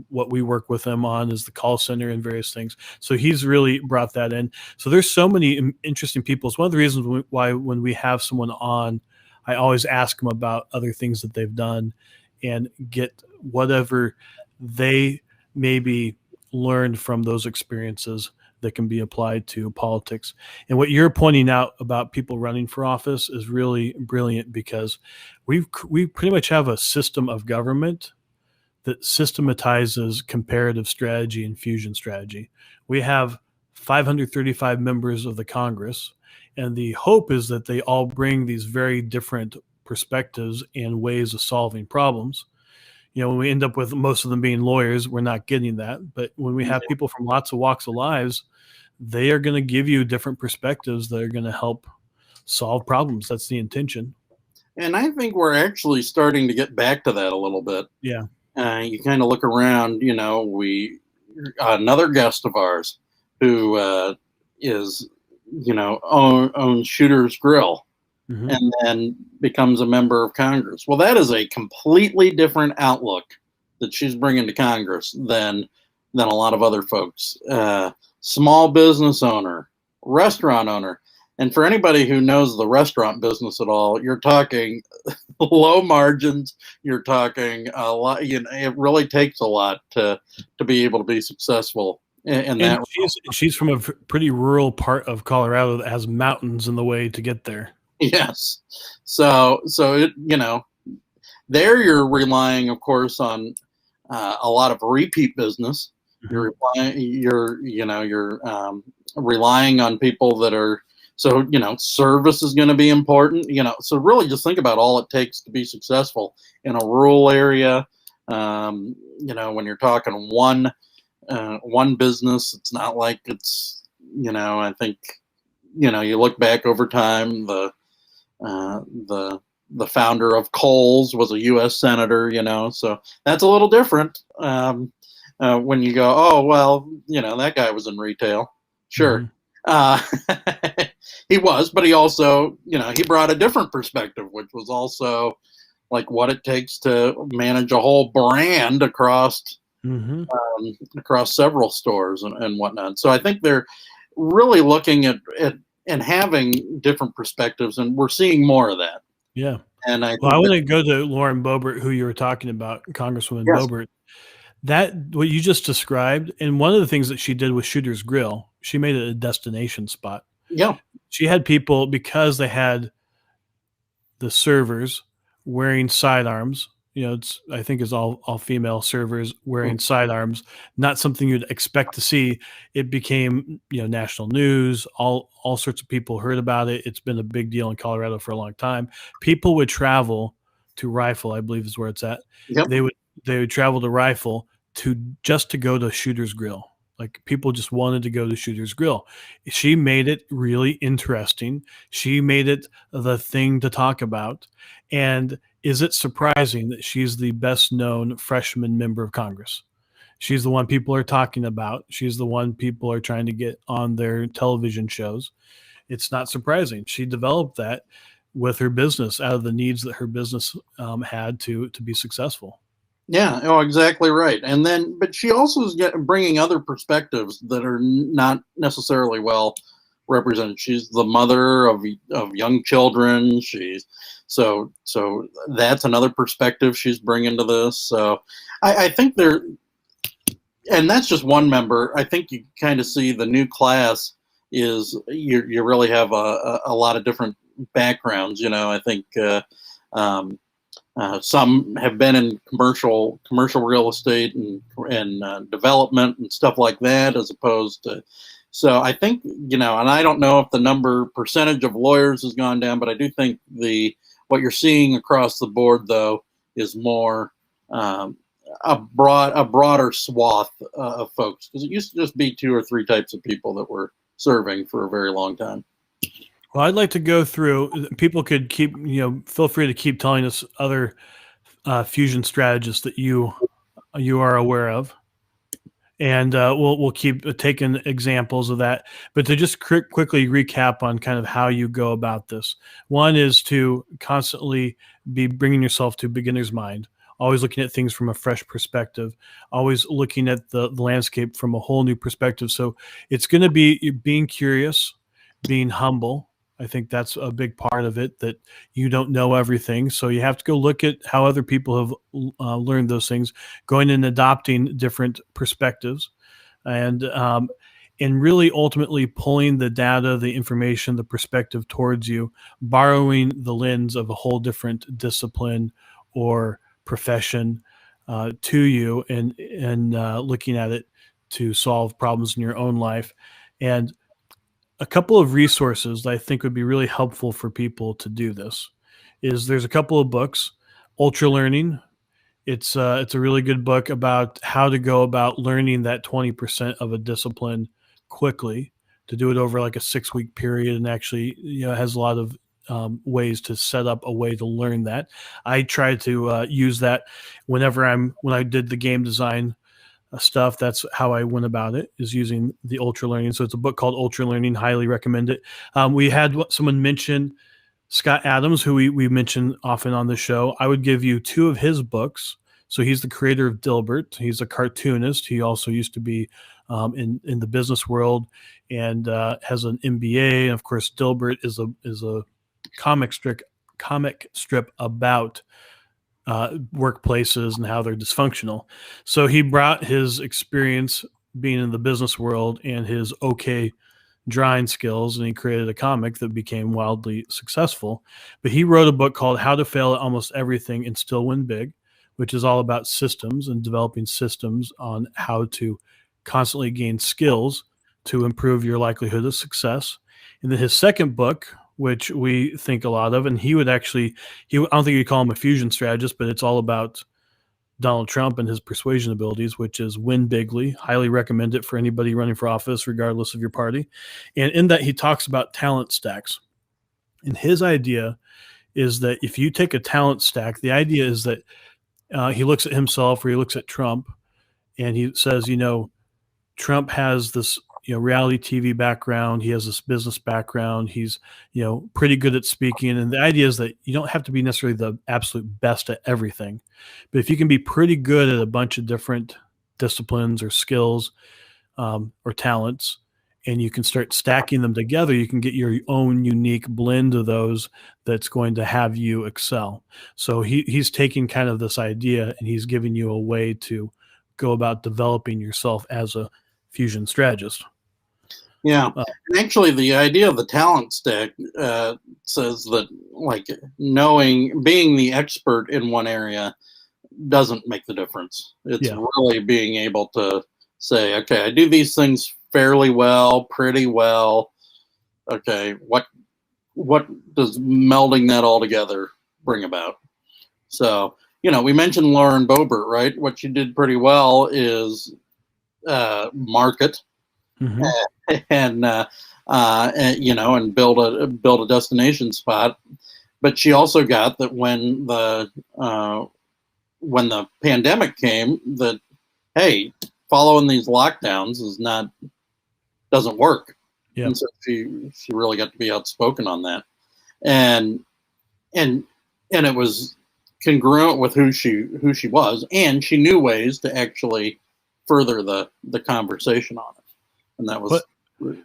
what we work with him on is the call center and various things. So he's really brought that in. So there's so many interesting people. It's one of the reasons why when we have someone on, I always ask them about other things that they've done and get whatever they maybe learned from those experiences that can be applied to politics. And what you're pointing out about people running for office is really brilliant, because we pretty much have a system of government that systematizes comparative strategy and fusion strategy. We have 535 members of the Congress, and the hope is that they all bring these very different perspectives and ways of solving problems. When we end up with most of them being lawyers, we're not getting that. But when we have people from lots of walks of lives, they are going to give you different perspectives that are going to help solve problems. That's the intention. And I think we're actually starting to get back to that a little bit. Yeah. You kind of look around, another guest of ours who is, owns Shooter's Grill, and then becomes a member of Congress. Well, that is a completely different outlook that she's bringing to Congress than a lot of other folks. Small business owner, restaurant owner. And for anybody who knows the restaurant business at all, you're talking low margins. You're talking a lot. It really takes a lot to be able to be successful in that. She's from a pretty rural part of Colorado that has mountains in the way to get there. Yes. So it, there you're relying, of course, on a lot of repeat business. You're relying on people that are. So, service is going to be important, so really just think about all it takes to be successful in a rural area. When you're talking one business, it's not like it's, I think, you look back over time, the founder of Kohl's was a U.S. senator, so that's a little different. When you go, oh, well, that guy was in retail. Sure. He was, but he also, he brought a different perspective, which was also like what it takes to manage a whole brand across several stores and whatnot. So I think they're really looking at and having different perspectives, and we're seeing more of that. Yeah. And I Well, I think want that, to go to Lauren Boebert, who you were talking about, Congresswoman yes, Boebert. That what you just described, and one of the things that she did with Shooter's Grill, she made it a destination spot. yeah, She had people, because they had the servers wearing sidearms. It's, I think, is all female servers wearing sidearms. Not something you'd expect to see. It became national news. All sorts of people heard about it. It's been a big deal in Colorado for a long time. People would travel to Rifle, I believe is where it's at. yep, They would travel to Rifle to go to Shooter's Grill. Like, people just wanted to go to Shooter's Grill. She made it really interesting. She made it the thing to talk about. And is it surprising that she's the best known freshman member of Congress? She's the one people are talking about. She's the one people are trying to get on their television shows. It's not surprising. She developed that with her business, out of the needs that her business had to be successful. yeah. Oh, exactly right. And then, but she also is bringing other perspectives that are not necessarily well represented. She's the mother of young children. So that's another perspective she's bringing to this. So I think there, and that's just one member. I think you kind of see the new class is you really have a lot of different backgrounds. I think some have been in commercial real estate and development and stuff like that, as opposed to. So I think and I don't know if the percentage of lawyers has gone down, but I do think what you're seeing across the board though is more. A broader swath of folks, because it used to just be 2 or 3 types of people that were serving for a very long time. Well, I'd like to go through. People could feel free to keep telling us other fusion strategists that you are aware of, and we'll keep taking examples of that. But to just quickly recap on kind of how you go about this. One is to constantly be bringing yourself to beginner's mind, always looking at things from a fresh perspective, always looking at the landscape from a whole new perspective. So it's going to be being curious, being humble. I think that's a big part of it, that you don't know everything. So you have to go look at how other people have learned those things, going and adopting different perspectives, and really ultimately pulling the data, the information, the perspective towards you, borrowing the lens of a whole different discipline or profession to you, and looking at it to solve problems in your own life. And a couple of resources that I think would be really helpful for people to do this is, there's a couple of books. Ultra Learning. It's a really good book about how to go about learning that 20% of a discipline quickly, to do it over like a 6-week period, and actually it has a lot of ways to set up a way to learn that. I try to use that when I did the game design stuff. That's how I went about it, is using the Ultra Learning. So it's a book called Ultra Learning. Highly recommend it. We had someone mention Scott Adams, who we mention often on the show. I would give you 2 of his books. So he's the creator of Dilbert. He's a cartoonist. He also used to be in the business world, and has an MBA. And of course, Dilbert is a comic strip about workplaces and how they're dysfunctional. So he brought his experience being in the business world and his drawing skills, and he created a comic that became wildly successful. But he wrote a book called How to Fail at Almost Everything and Still Win Big, which is all about systems and developing systems on how to constantly gain skills to improve your likelihood of success. And then his second book, which we think a lot of, and I don't think you'd call him a fusion strategist, but it's all about Donald Trump and his persuasion abilities, which is Win Bigly. Highly recommend it for anybody running for office, regardless of your party. And in that, he talks about talent stacks. And his idea is that if you take a talent stack, the idea is that he looks at himself, or he looks at Trump, and he says, Trump has this reality TV background. He has this business background. He's pretty good at speaking. And the idea is that you don't have to be necessarily the absolute best at everything, but if you can be pretty good at a bunch of different disciplines or skills or talents, and you can start stacking them together. You can get your own unique blend of those that's going to have you excel. So he's taking kind of this idea and he's giving you a way to go about developing yourself as a fusion strategist. Yeah, and actually, the idea of the talent stack says that, like, being the expert in one area doesn't make the difference. It's really being able to say, okay, I do these things fairly well, pretty well. Okay, what does melding that all together bring about? So, we mentioned Lauren Boebert, right? What she did pretty well is market. Mm-hmm. And and build a destination spot. But she also got that when the pandemic came, that, hey, following these lockdowns doesn't work. Yeah. And so she really got to be outspoken on that, and it was congruent with who she was, and she knew ways to actually further the conversation on it, and that was.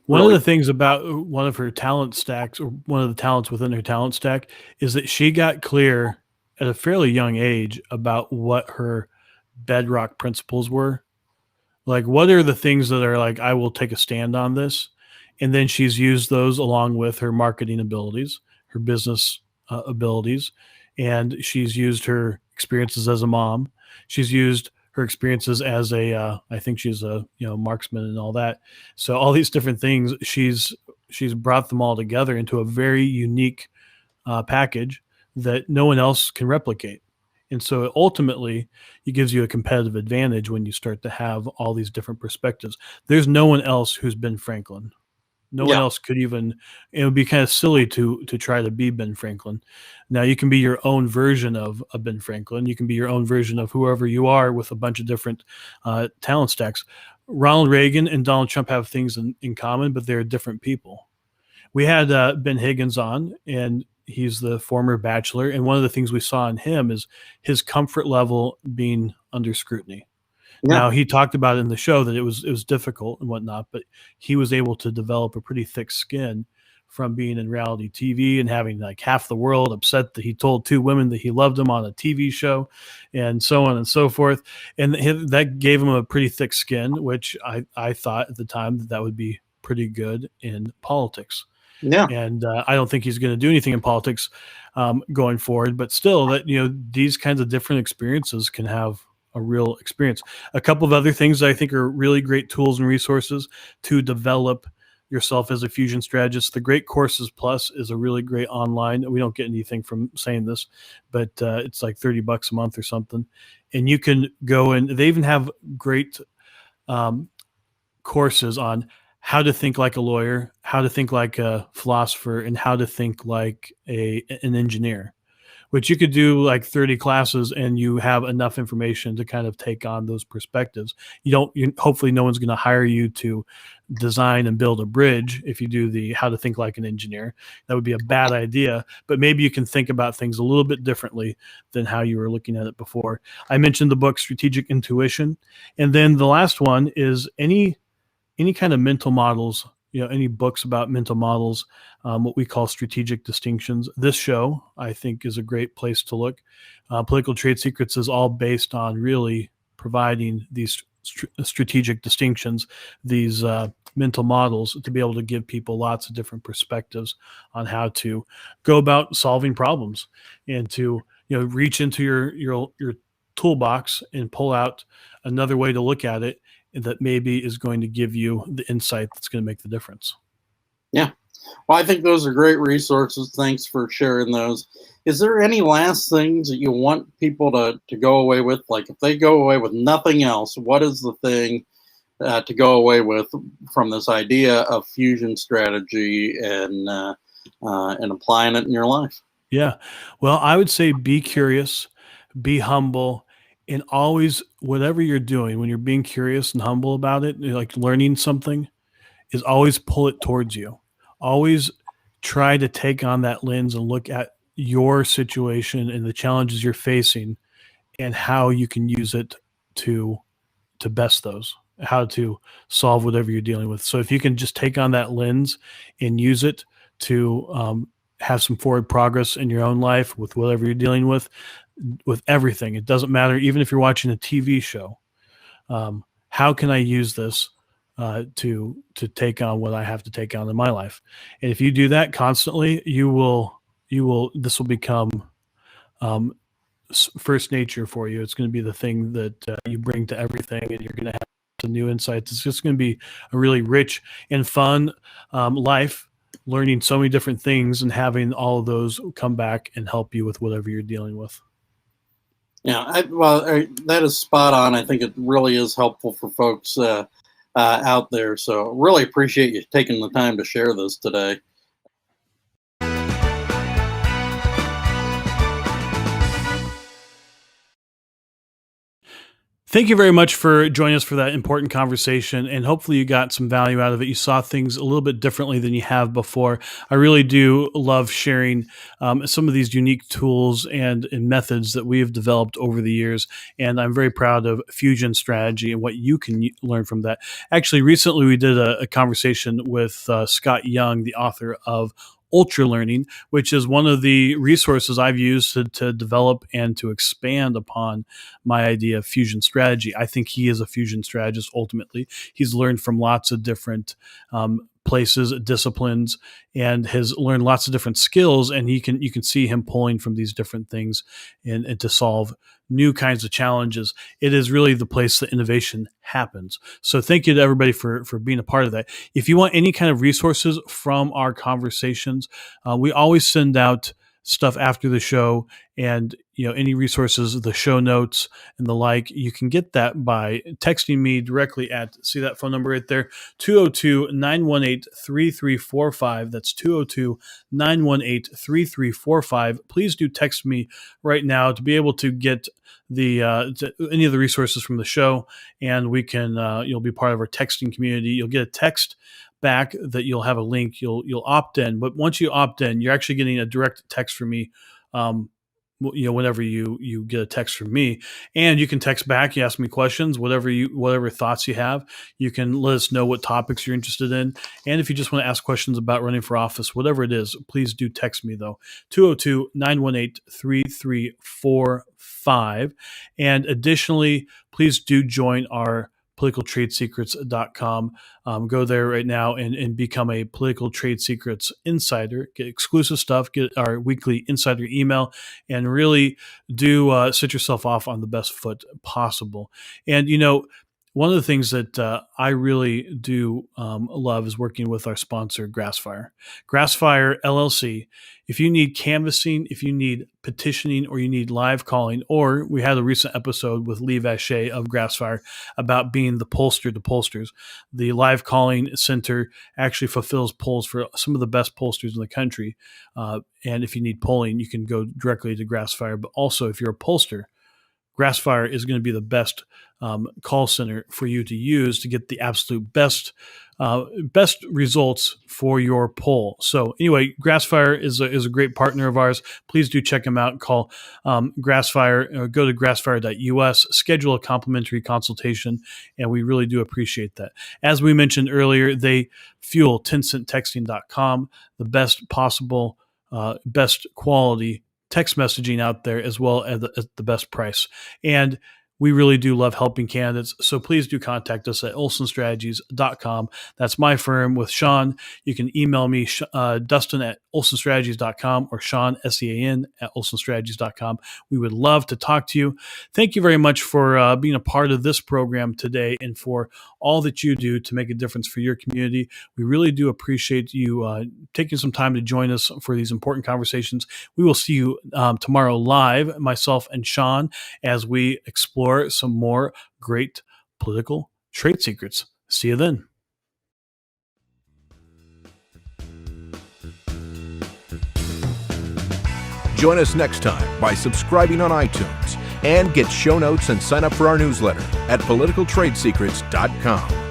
One of the things about one of her talent stacks, or one of the talents within her talent stack, is that she got clear at a fairly young age about what her bedrock principles were. Like, what are the things that are like, I will take a stand on this? And then she's used those along with her marketing abilities, her business abilities, and she's used her experiences as a mom. She's used her experiences as I think she's a marksman and all that. So all these different things, she's brought them all together into a very unique package that no one else can replicate. And so ultimately, it gives you a competitive advantage when you start to have all these different perspectives. There's no one else who's Ben Franklin. No one else could even. It would be kind of silly to try to be Ben Franklin. Now you can be your own version of a Ben Franklin. You can be your own version of whoever you are with a bunch of different talent stacks. Ronald Reagan and Donald Trump have things in common, but they're different people. We had Ben Higgins on, and he's the former bachelor. And one of the things we saw in him is his comfort level being under scrutiny. Yeah. Now, he talked about in the show that it was difficult and whatnot, but he was able to develop a pretty thick skin from being in reality TV and having like half the world upset that he told two women that he loved them on a TV show and so on and so forth. And that gave him a pretty thick skin, which I thought at the time that would be pretty good in politics. Yeah. And I don't think he's going to do anything in politics going forward, but still that, these kinds of different experiences can have a real experience. A couple of other things that I think are really great tools and resources to develop yourself as a fusion strategist. The Great Courses Plus is a really great online. We don't get anything from saying this, but it's like $30 a month or something. And you can go and they even have great courses on how to think like a lawyer, how to think like a philosopher, and how to think like an engineer, which you could do like 30 classes and you have enough information to kind of take on those perspectives. Hopefully no one's going to hire you to design and build a bridge if you do the how to think like an engineer. That would be a bad idea, but maybe you can think about things a little bit differently than how you were looking at it before. I mentioned the book Strategic Intuition. And then the last one is any kind of mental models, any books about mental models, what we call strategic distinctions. This show, I think, is a great place to look. Political Trade Secrets is all based on really providing these strategic distinctions, these mental models to be able to give people lots of different perspectives on how to go about solving problems and to, reach into your toolbox and pull out another way to look at it that maybe is going to give you the insight that's going to make the difference. Yeah. Well, I think those are great resources. Thanks for sharing those. Is there any last things that you want people to go away with? Like if they go away with nothing else, what is the thing to go away with from this idea of fusion strategy and applying it in your life? Yeah. Well, I would say be curious, be humble, and always, whatever you're doing, when you're being curious and humble about it, like learning something, is always pull it towards you. Always try to take on that lens and look at your situation and the challenges you're facing and how you can use it to best those. how to solve whatever you're dealing with. So if you can just take on that lens and use it to have some forward progress in your own life with whatever you're dealing with everything, it doesn't matter. Even if you're watching a TV show, how can I use this to take on what I have to take on in my life? And if you do that constantly, this will become first nature for you. It's going to be the thing that you bring to everything, and you're going to have some new insights. It's just going to be a really rich and fun life, learning so many different things and having all of those come back and help you with whatever you're dealing with. Yeah, that is spot on. I think it really is helpful for folks out there. So really appreciate you taking the time to share this today. Thank you very much for joining us for that important conversation, and hopefully you got some value out of it. You saw things a little bit differently than you have before. I really do love sharing some of these unique tools and methods that we have developed over the years, and I'm very proud of Fusion Strategy and what you can learn from that. Actually, recently we did a conversation with Scott Young, the author of Ultra Learning, which is one of the resources I've used to develop and to expand upon my idea of fusion strategy. I think he is a fusion strategist ultimately. He's learned from lots of different places, disciplines, and has learned lots of different skills, and you can see him pulling from these different things and to solve new kinds of challenges. It is really the place that innovation happens. So thank you to everybody for being a part of that. If you want any kind of resources from our conversations, we always send out stuff after the show, and any resources, the show notes and the like, you can get that by texting me directly at, see that phone number right there, 202-918-3345. That's 202-918-3345. Please do text me right now to be able to get any of the resources from the show, and we can you'll be part of our texting community. You'll get a text back that you'll have a link. You'll opt in, but once you opt in, you're actually getting a direct text from me. Whenever you get a text from me, and you can text back, you ask me questions, whatever thoughts you have, you can let us know what topics you're interested in. And if you just want to ask questions about running for office, whatever it is, please do text me though, 202-918-3345. And additionally, please do join our politicaltradesecrets.com. Go there right now and become a Political Trade Secrets insider. Get exclusive stuff, get our weekly insider email, and really do set yourself off on the best foot possible. And, one of the things that I really do love is working with our sponsor, Grassfire. Grassfire LLC. If you need canvassing, if you need petitioning, or you need live calling, or we had a recent episode with Lee Vacher of Grassfire about being the pollster to pollsters. The live calling center actually fulfills polls for some of the best pollsters in the country. And if you need polling, you can go directly to Grassfire. But also, if you're a pollster, Grassfire is going to be the best call center for you to use to get the absolute best results for your poll. So anyway, Grassfire is a great partner of ours. Please do check them out. Call Grassfire, or go to grassfire.us, schedule a complimentary consultation, and we really do appreciate that. As we mentioned earlier, they fuel 10centtexting.com, the best possible, best quality text messaging out there, as well as at the best price. And we really do love helping candidates, so please do contact us at olsonstrategies.com. That's my firm with Sean. You can email me, Dustin at olsonstrategies.com, or Sean, SEAN, at olsonstrategies.com. We would love to talk to you. Thank you very much for being a part of this program today, and for all that you do to make a difference for your community. We really do appreciate you taking some time to join us for these important conversations. We will see you tomorrow live, myself and Sean, as we explore some more great political trade secrets. See you then. Join us next time by subscribing on iTunes, and get show notes and sign up for our newsletter at politicaltradesecrets.com.